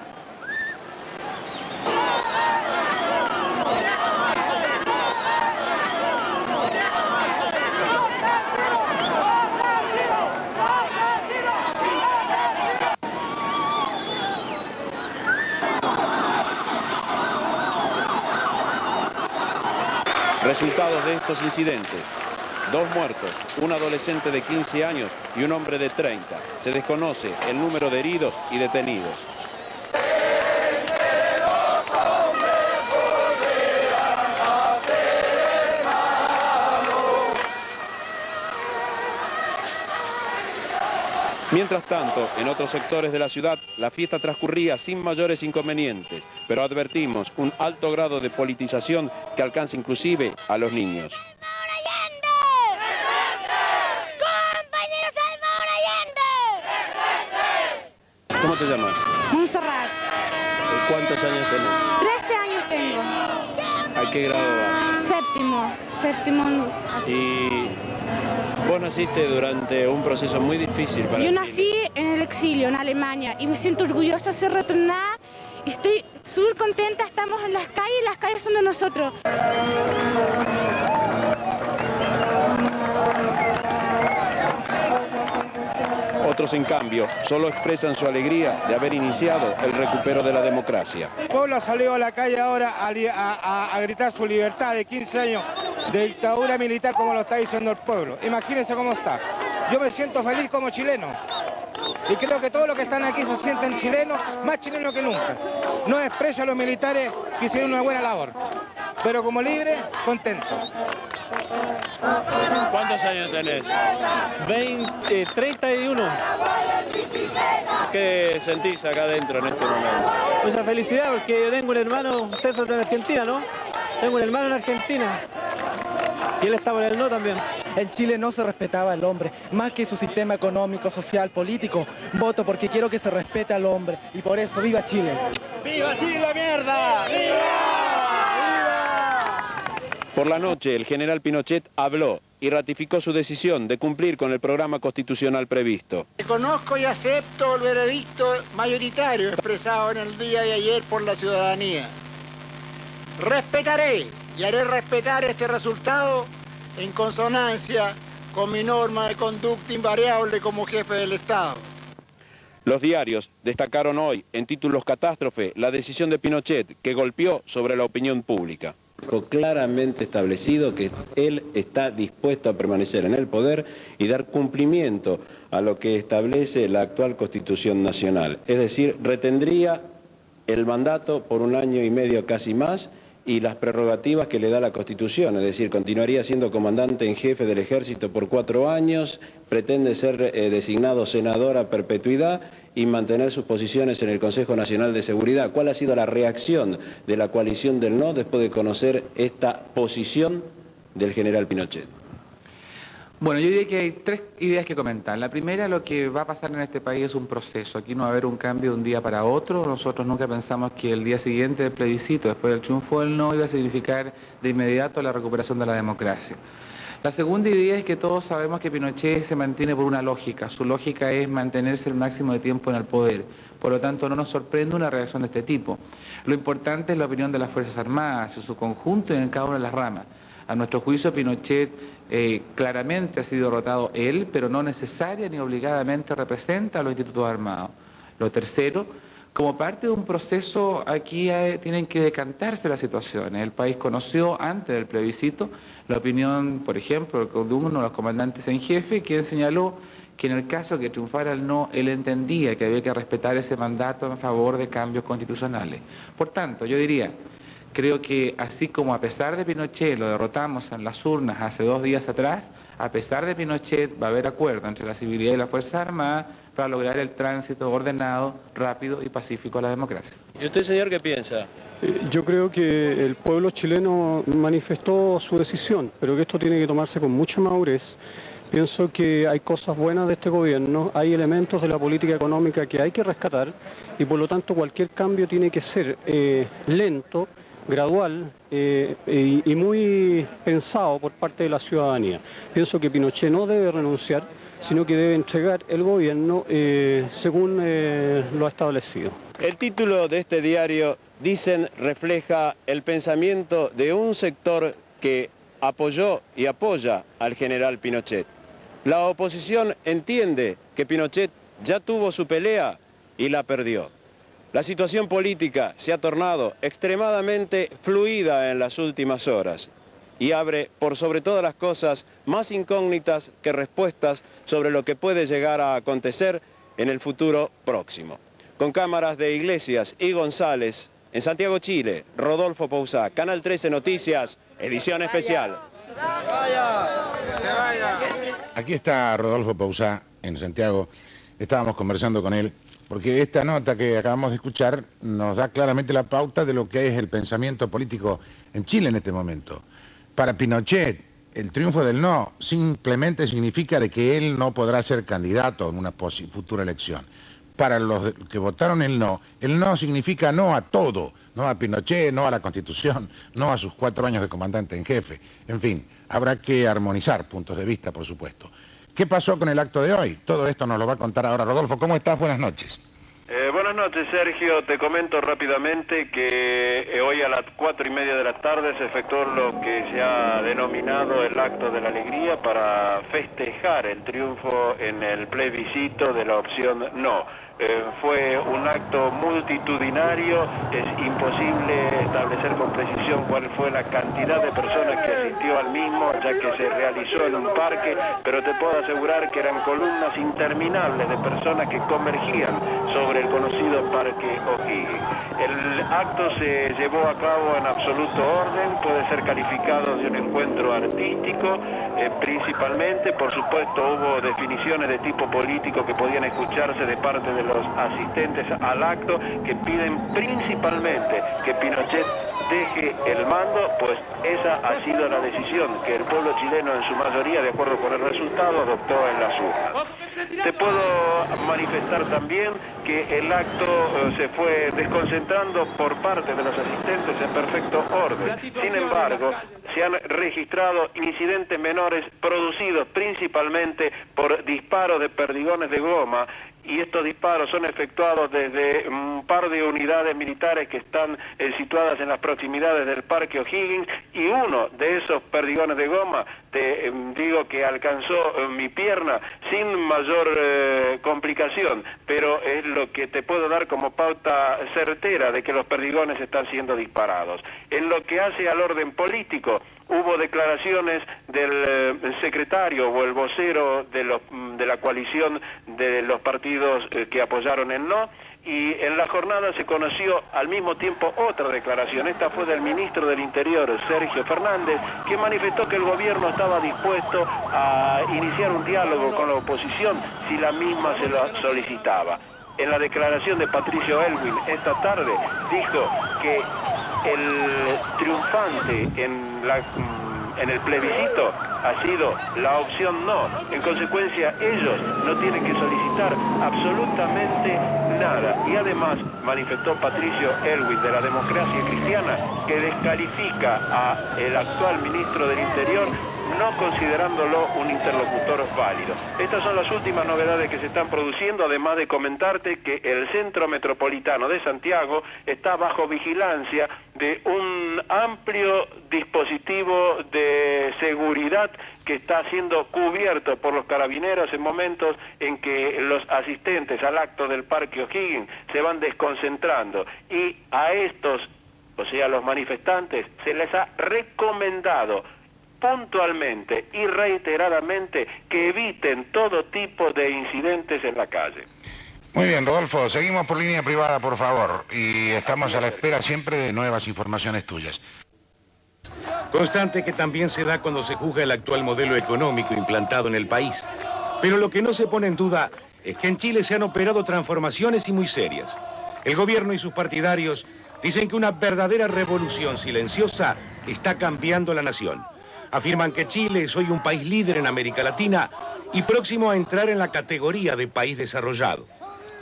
Resultados de estos incidentes: 2 muertos, un adolescente de 15 años y un hombre de 30. Se desconoce el número de heridos y detenidos. Mientras tanto, en otros sectores de la ciudad, la fiesta transcurría sin mayores inconvenientes, pero advertimos un alto grado de politización que alcanza inclusive a los niños. ¿Cómo te llamas? Montserrat. ¿Cuántos años tenés? 13 años tengo. ¿A qué grado vas? Séptimo. Y vos naciste durante un proceso muy difícil para Yo el nací en el exilio, en Alemania, y me siento orgullosa de ser retornada. Estoy súper contenta, estamos en las calles son de nosotros. Otros, en cambio, solo expresan su alegría de haber iniciado el recupero de la democracia. El pueblo salió a la calle ahora a gritar su libertad de 15 años de dictadura militar, como lo está diciendo el pueblo. Imagínense cómo está. Yo me siento feliz como chileno. Y creo que todos los que están aquí se sienten chilenos, más chilenos que nunca. No desprecio a los militares que hicieron una buena labor, pero como libre, contento. ¿Cuántos años tenés? 31. ¿Qué sentís acá adentro en este momento? Mucha felicidad porque yo tengo un hermano, César, en Argentina, ¿no? Tengo un hermano en Argentina. Y él estaba en el no también. En Chile no se respetaba al hombre, más que su sistema económico, social, político. Voto porque quiero que se respete al hombre y por eso, ¡viva Chile! ¡Viva Chile, mierda! ¡Viva! Por la noche, el general Pinochet habló y ratificó su decisión de cumplir con el programa constitucional previsto. Reconozco y acepto el veredicto mayoritario expresado en el día de ayer por la ciudadanía. Respetaré y haré respetar este resultado en consonancia con mi norma de conducta invariable como jefe del Estado. Los diarios destacaron hoy, en títulos catástrofe, la decisión de Pinochet que golpeó sobre la opinión pública. Claramente establecido que él está dispuesto a permanecer en el poder y dar cumplimiento a lo que establece la actual Constitución Nacional. Es decir, retendría el mandato por 1 año y medio casi más y las prerrogativas que le da la Constitución, es decir, continuaría siendo comandante en jefe del Ejército por 4 años, pretende ser designado senador a perpetuidad y mantener sus posiciones en el Consejo Nacional de Seguridad. ¿Cuál ha sido la reacción de la coalición del no después de conocer esta posición del general Pinochet? Bueno, yo diría que hay 3 ideas que comentar. La primera, lo que va a pasar en este país es un proceso. Aquí no va a haber un cambio de un día para otro. Nosotros nunca pensamos que el día siguiente del plebiscito, después del triunfo del no, iba a significar de inmediato la recuperación de la democracia. La segunda idea es que todos sabemos que Pinochet se mantiene por una lógica. Su lógica es mantenerse el máximo de tiempo en el poder. Por lo tanto, no nos sorprende una reacción de este tipo. Lo importante es la opinión de las Fuerzas Armadas, en su conjunto y en cada una de las ramas. A nuestro juicio, Pinochet claramente ha sido derrotado él, pero no necesaria ni obligadamente representa a los institutos armados. Lo tercero, como parte de un proceso, aquí tienen que decantarse las situaciones. El país conoció antes del plebiscito la opinión, por ejemplo, de uno de los comandantes en jefe, quien señaló que en el caso que triunfara el no, él entendía que había que respetar ese mandato en favor de cambios constitucionales. Por tanto, yo diría, creo que así como a pesar de Pinochet lo derrotamos en las urnas hace 2 días atrás, a pesar de Pinochet va a haber acuerdo entre la civilidad y las Fuerzas Armadas para lograr el tránsito ordenado, rápido y pacífico a la democracia. ¿Y usted, señor, qué piensa? Yo creo que el pueblo chileno manifestó su decisión, pero que esto tiene que tomarse con mucha madurez. Pienso que hay cosas buenas de este gobierno, hay elementos de la política económica que hay que rescatar y por lo tanto cualquier cambio tiene que ser lento, gradual y muy pensado por parte de la ciudadanía. Pienso que Pinochet no debe renunciar, sino que debe entregar el gobierno según lo establecido. El título de este diario, dicen, refleja el pensamiento de un sector que apoyó y apoya al general Pinochet. La oposición entiende que Pinochet ya tuvo su pelea y la perdió. La situación política se ha tornado extremadamente fluida en las últimas horas y abre, por sobre todas las cosas, más incógnitas que respuestas sobre lo que puede llegar a acontecer en el futuro próximo. Con cámaras de Iglesias y González, en Santiago, Chile, Rodolfo Pousá, Canal 13 Noticias, edición especial. Aquí está Rodolfo Pousá, en Santiago. Estábamos conversando con él, porque esta nota que acabamos de escuchar nos da claramente la pauta de lo que es el pensamiento político en Chile en este momento. Para Pinochet, el triunfo del no simplemente significa de que él no podrá ser candidato en una futura elección. Para los que votaron el no significa no a todo, no a Pinochet, no a la Constitución, no a sus 4 años de comandante en jefe. En fin, habrá que armonizar puntos de vista, por supuesto. ¿Qué pasó con el acto de hoy? Todo esto nos lo va a contar ahora Rodolfo. ¿Cómo estás? Buenas noches. Buenas noches, Sergio. Te comento rápidamente que hoy a las 4:30 de la tarde se efectuó lo que se ha denominado el acto de la alegría para festejar el triunfo en el plebiscito de la opción no. Fue un acto multitudinario, es imposible establecer con precisión cuál fue la cantidad de personas que asistió al mismo, ya que se realizó en un parque, pero te puedo asegurar que eran columnas interminables de personas que convergían sobre el conocido Parque O'Higgins. El acto se llevó a cabo en absoluto orden, puede ser calificado de un encuentro artístico, principalmente, por supuesto, hubo definiciones de tipo político que podían escucharse de parte de los asistentes al acto, que piden principalmente que Pinochet deje el mando, pues esa ha sido la decisión que el pueblo chileno en su mayoría, de acuerdo con el resultado, adoptó en las urnas. Te puedo manifestar también que el acto se fue desconcentrando por parte de los asistentes en perfecto orden. Sin embargo, se han registrado incidentes menores producidos principalmente por disparos de perdigones de goma, y estos disparos son efectuados desde un par de unidades militares que están situadas en las proximidades del Parque O'Higgins, y uno de esos perdigones de goma, te digo que alcanzó mi pierna sin mayor complicación, pero es lo que te puedo dar como pauta certera de que los perdigones están siendo disparados. En lo que hace al orden político, hubo declaraciones del secretario o el vocero de la coalición de los partidos que apoyaron el no, y en la jornada se conoció al mismo tiempo otra declaración. Esta fue del ministro del Interior, Sergio Fernández, que manifestó que el gobierno estaba dispuesto a iniciar un diálogo con la oposición si la misma se lo solicitaba. En la declaración de Patricio Aylwin esta tarde dijo que el triunfante en el plebiscito ha sido la opción no. En consecuencia, ellos no tienen que solicitar absolutamente nada. Y además manifestó Patricio Aylwin de la Democracia Cristiana que descalifica al actual ministro del Interior, no considerándolo un interlocutor válido. Estas son las últimas novedades que se están produciendo, además de comentarte que el Centro Metropolitano de Santiago está bajo vigilancia de un amplio dispositivo de seguridad que está siendo cubierto por los carabineros en momentos en que los asistentes al acto del Parque O'Higgins se van desconcentrando, y a estos, o sea, a los manifestantes, se les ha recomendado puntualmente y reiteradamente que eviten todo tipo de incidentes en la calle. Muy bien, Rodolfo, seguimos por línea privada, por favor, y estamos a la espera siempre de nuevas informaciones tuyas. Constante que también se da cuando se juzga el actual modelo económico implantado en el país. Pero lo que no se pone en duda es que en Chile se han operado transformaciones y muy serias. El gobierno y sus partidarios dicen que una verdadera revolución silenciosa está cambiando la nación. Afirman que Chile es hoy un país líder en América Latina y próximo a entrar en la categoría de país desarrollado.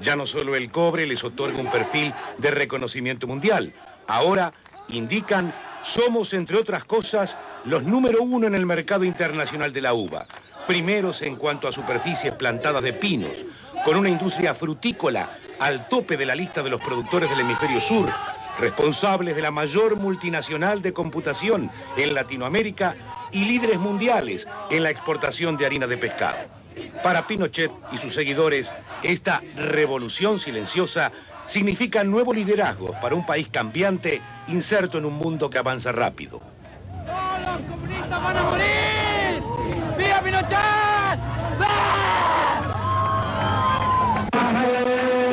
Ya no solo el cobre les otorga un perfil de reconocimiento mundial. Ahora, indican, somos, entre otras cosas, los número 1 en el mercado internacional de la uva. Primeros en cuanto a superficies plantadas de pinos, con una industria frutícola al tope de la lista de los productores del hemisferio sur, responsables de la mayor multinacional de computación en Latinoamérica y líderes mundiales en la exportación de harina de pescado. Para Pinochet y sus seguidores, esta revolución silenciosa significa nuevo liderazgo para un país cambiante, inserto en un mundo que avanza rápido. ¡Todos los comunistas van a morir! ¡Viva Pinochet!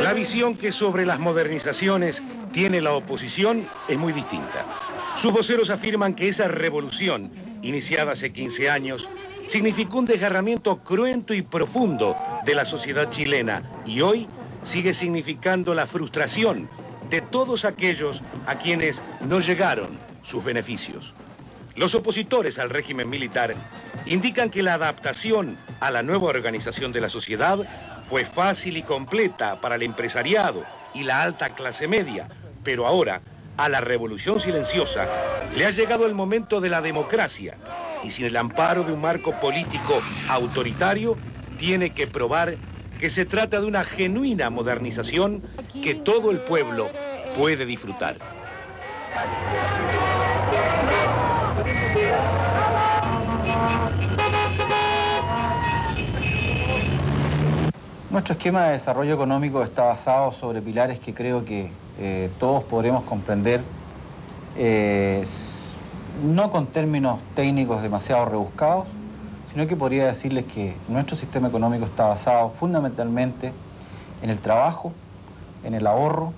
La visión que sobre las modernizaciones tiene la oposición es muy distinta. Sus voceros afirman que esa revolución, iniciada hace 15 años, significó un desgarramiento cruento y profundo de la sociedad chilena y hoy sigue significando la frustración de todos aquellos a quienes no llegaron sus beneficios. Los opositores al régimen militar indican que la adaptación a la nueva organización de la sociedad fue fácil y completa para el empresariado y la alta clase media, pero ahora, a la revolución silenciosa, le ha llegado el momento de la democracia y sin el amparo de un marco político autoritario, tiene que probar que se trata de una genuina modernización que todo el pueblo puede disfrutar. Nuestro esquema de desarrollo económico está basado sobre pilares que creo que todos podremos comprender, no con términos técnicos demasiado rebuscados, sino que podría decirles que nuestro sistema económico está basado fundamentalmente en el trabajo, en el ahorro,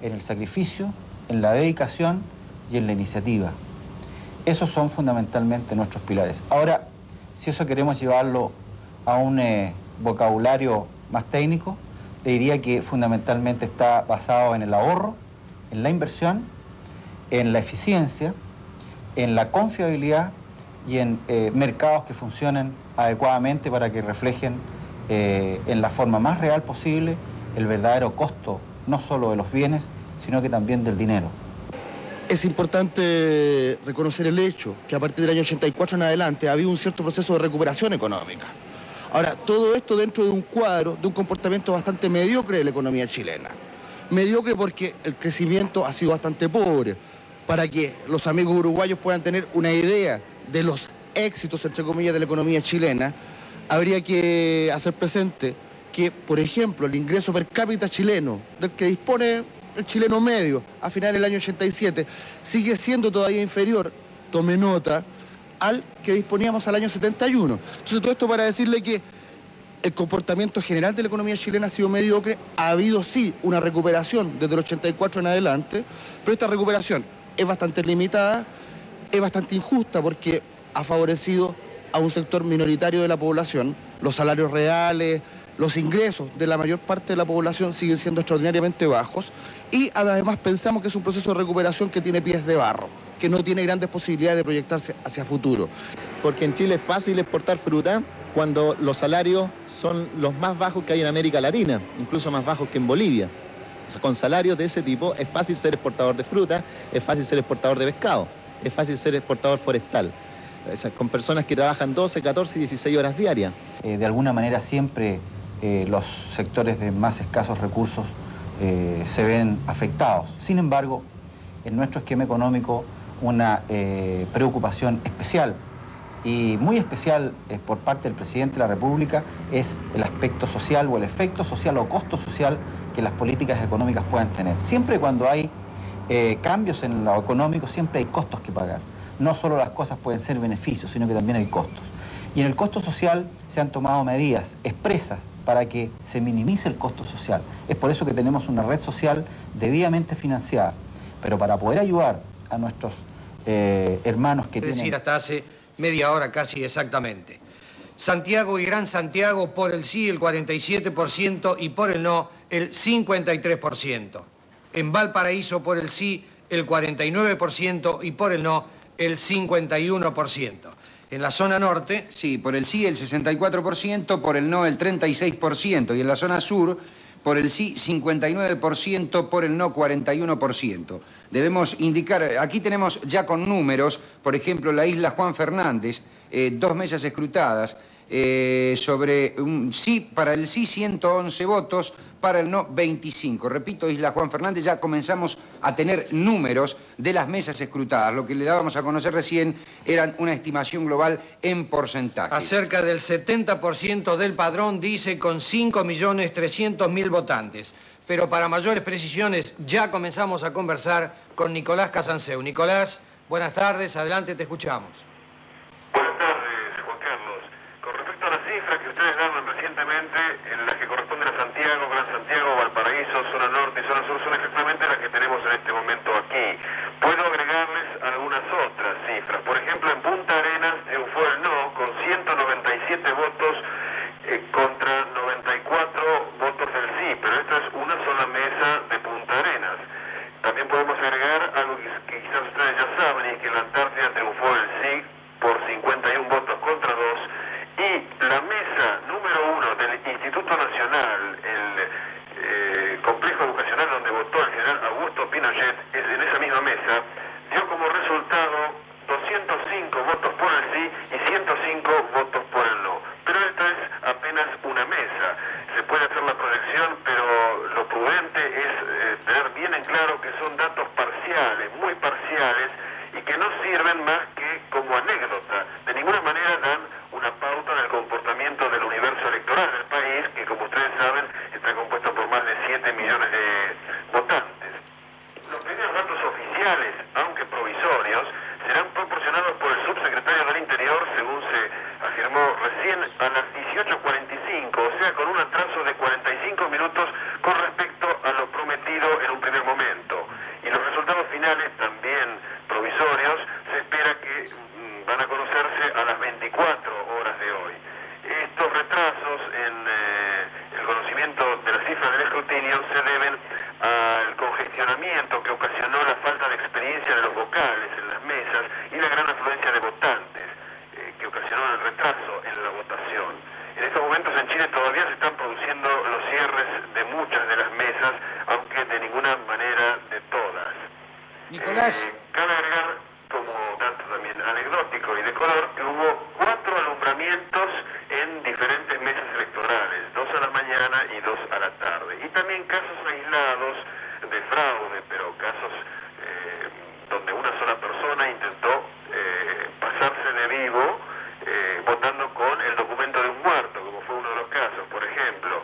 en el sacrificio, en la dedicación y en la iniciativa. Esos son fundamentalmente nuestros pilares. Ahora, si eso queremos llevarlo a un vocabulario más técnico, le diría que fundamentalmente está basado en el ahorro, en la inversión, en la eficiencia, en la confiabilidad y en mercados que funcionen adecuadamente para que reflejen en la forma más real posible el verdadero costo, no solo de los bienes, sino que también del dinero. Es importante reconocer el hecho que a partir del año 84 en adelante ha habido un cierto proceso de recuperación económica. Ahora, todo esto dentro de un cuadro, de un comportamiento bastante mediocre de la economía chilena. Mediocre porque el crecimiento ha sido bastante pobre. Para que los amigos uruguayos puedan tener una idea de los éxitos, entre comillas, de la economía chilena, habría que hacer presente que, por ejemplo, el ingreso per cápita chileno, del que dispone el chileno medio a finales del año 87, sigue siendo todavía inferior, tome nota, al que disponíamos al año 71. Entonces, todo esto para decirle que el comportamiento general de la economía chilena ha sido mediocre. Ha habido, sí, una recuperación desde el 84 en adelante, pero esta recuperación es bastante limitada, es bastante injusta porque ha favorecido a un sector minoritario de la población. Los salarios reales, los ingresos de la mayor parte de la población siguen siendo extraordinariamente bajos y además pensamos que es un proceso de recuperación que tiene pies de barro, que no tiene grandes posibilidades de proyectarse hacia futuro. Porque en Chile es fácil exportar fruta cuando los salarios son los más bajos que hay en América Latina, incluso más bajos que en Bolivia. O sea, con salarios de ese tipo es fácil ser exportador de fruta, es fácil ser exportador de pescado, es fácil ser exportador forestal. O sea, con personas que trabajan 12, 14 y 16 horas diarias. De alguna manera siempre los sectores de más escasos recursos se ven afectados. Sin embargo, en nuestro esquema económico una preocupación especial y muy especial por parte del presidente de la República es el aspecto social o el efecto social o costo social que las políticas económicas puedan tener. Siempre cuando hay cambios en lo económico, siempre hay costos que pagar. No solo las cosas pueden ser beneficios, sino que también hay costos. Y en el costo social se han tomado medidas expresas para que se minimice el costo social. Es por eso que tenemos una red social debidamente financiada. Pero para poder ayudar a nuestros hermanos que tienen... Es decir, hasta hace media hora casi exactamente. Santiago y Gran Santiago por el sí el 47% y por el no el 53%. En Valparaíso por el sí el 49% y por el no el 51%. En la zona norte... Sí, por el sí el 64%, por el no el 36%. Y en la zona sur, por el sí 59%, por el no 41%. Debemos indicar, aquí tenemos ya con números, por ejemplo, la isla Juan Fernández, 2 mesas escrutadas, sobre un sí, para el sí 111 votos, para el no 25. Repito, Isla Juan Fernández, ya comenzamos a tener números de las mesas escrutadas. Lo que le dábamos a conocer recién eran una estimación global en porcentaje. Acerca del 70% del padrón dice con 5.300.000 votantes. Pero para mayores precisiones ya comenzamos a conversar con Nicolás Casanseu. Nicolás, buenas tardes, adelante, te escuchamos. Buenas tardes, Juan Carlos. Con respecto a las cifras que ustedes daban recientemente, en las que corresponden a Santiago, Gran Santiago, Valparaíso, zona norte y zona sur, son exactamente las que tenemos en este momento aquí. Puedo agregarles algunas otras cifras. Por ejemplo, en Punta Arenas triunfó el no con 197 votos contra 94 votos del sí, pero esta es una sola mesa de Punta Arenas. También podemos agregar algo que quizás ustedes ya saben, y es que en la Antártida triunfó el sí por 51 votos contra 2, y la mesa número 1 del Instituto Nacional, el complejo educacional donde votó el general Augusto Pinochet, es en esa misma mesa, dio como resultado 205 votos por el sí y 105 votos por el no. Pero esta es apenas una mesa. Se puede hacer la proyección, pero lo prudente es tener bien en claro que son datos parciales, muy parciales, y que no sirven más que como anécdota. De ninguna manera dan una pauta del comportamiento del universo electoral del país, que como ustedes saben está compuesto por más de 7 millones de votantes. Los primeros datos oficiales, aunque provisorios, serán proporcionados por el subsecretario del Interior, según se afirmó recién, a las 18:45, o sea, con un atraso de 45 minutos con respecto a lo prometido en un primer momento. Y los resultados finales, también provisorios, se espera que van a conocerse a las 24 horas de hoy. Estos retrasos en el conocimiento de las cifras del escrutinio se deben al congestionamiento que ocasionó la falta de experiencia de Gracias. Cabe agregar, como dato también anecdótico y de color, que hubo 4 alumbramientos en diferentes mesas electorales, 2 a la mañana y 2 a la tarde. Y también casos aislados de fraude, pero casos donde una sola persona intentó pasarse de vivo votando con el documento de un muerto, como fue uno de los casos. Por ejemplo,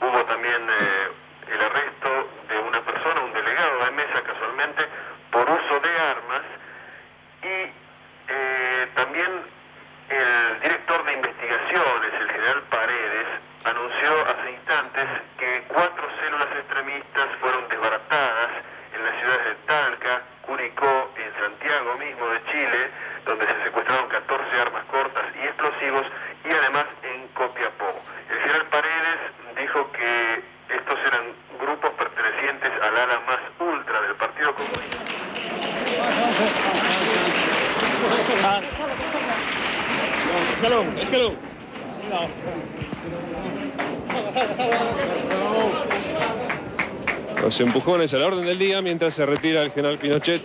hubo también el arresto de una persona, un delegado de mesa casualmente, por uso de armas, y también el director de investigaciones, el general Paredes, anunció hace instantes que 4 células extremistas fueron desbaratadas en las ciudades de Talca, Curicó, en Santiago mismo de Chile, donde se secuestraron 14 armas cortas y explosivos, y además en Copiapó. El general Paredes dijo que estos eran grupos pertenecientes al ala más ultra del Partido Comunista. Los empujones a la orden del día mientras se retira el general Pinochet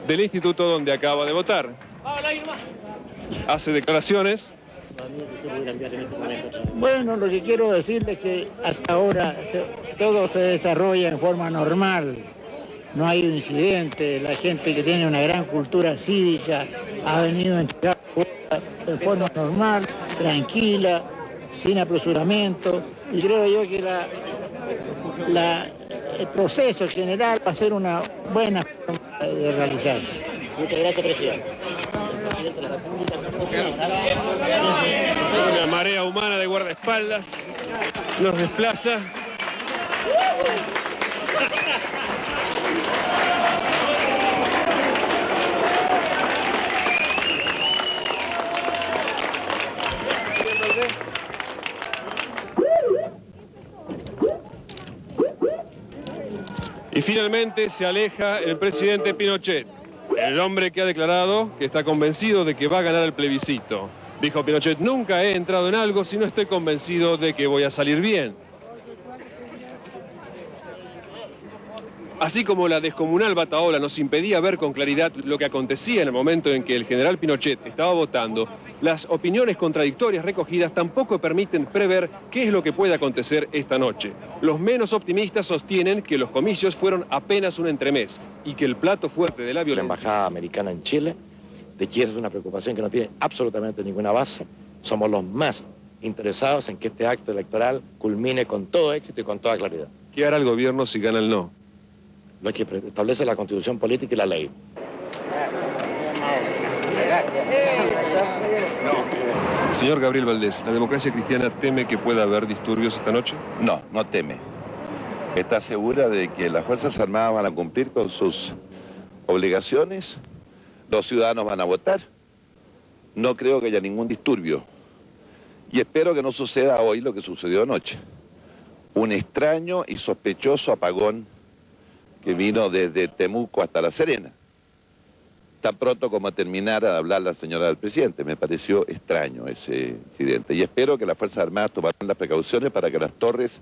del instituto donde acaba de votar. Hace declaraciones. Bueno, lo que quiero decirles es que hasta ahora todo se desarrolla en forma normal. No hay incidente, la gente que tiene una gran cultura cívica ha venido a entregar en forma normal, tranquila, sin apresuramiento, y creo yo que el proceso general va a ser una buena forma de realizarse. Muchas gracias, presidente. El presidente de la República se Una marea humana de guardaespaldas nos desplaza. Y finalmente se aleja el presidente Pinochet, el hombre que ha declarado que está convencido de que va a ganar el plebiscito. Dijo Pinochet: nunca he entrado en algo si no estoy convencido de que voy a salir bien. Así como la descomunal batahola nos impedía ver con claridad lo que acontecía en el momento en que el general Pinochet estaba votando, las opiniones contradictorias recogidas tampoco permiten prever qué es lo que puede acontecer esta noche. Los menos optimistas sostienen que los comicios fueron apenas un entremés y que el plato fuerte de la violencia... La embajada americana en Chile, de que esa es una preocupación que no tiene absolutamente ninguna base. Somos los más interesados en que este acto electoral culmine con todo éxito y con toda claridad. ¿Qué hará el gobierno si gana el no? Lo que establece la Constitución política y la ley. Señor Gabriel Valdés, ¿la democracia cristiana teme que pueda haber disturbios esta noche? No, no teme. Está segura de que las Fuerzas Armadas van a cumplir con sus obligaciones, los ciudadanos van a votar. No creo que haya ningún disturbio. Y espero que no suceda hoy lo que sucedió anoche. Un extraño y sospechoso apagón que vino desde Temuco hasta La Serena. Tan pronto como terminara de hablar la señora del presidente. Me pareció extraño ese incidente. Y espero que las Fuerzas Armadas tomarán las precauciones para que las torres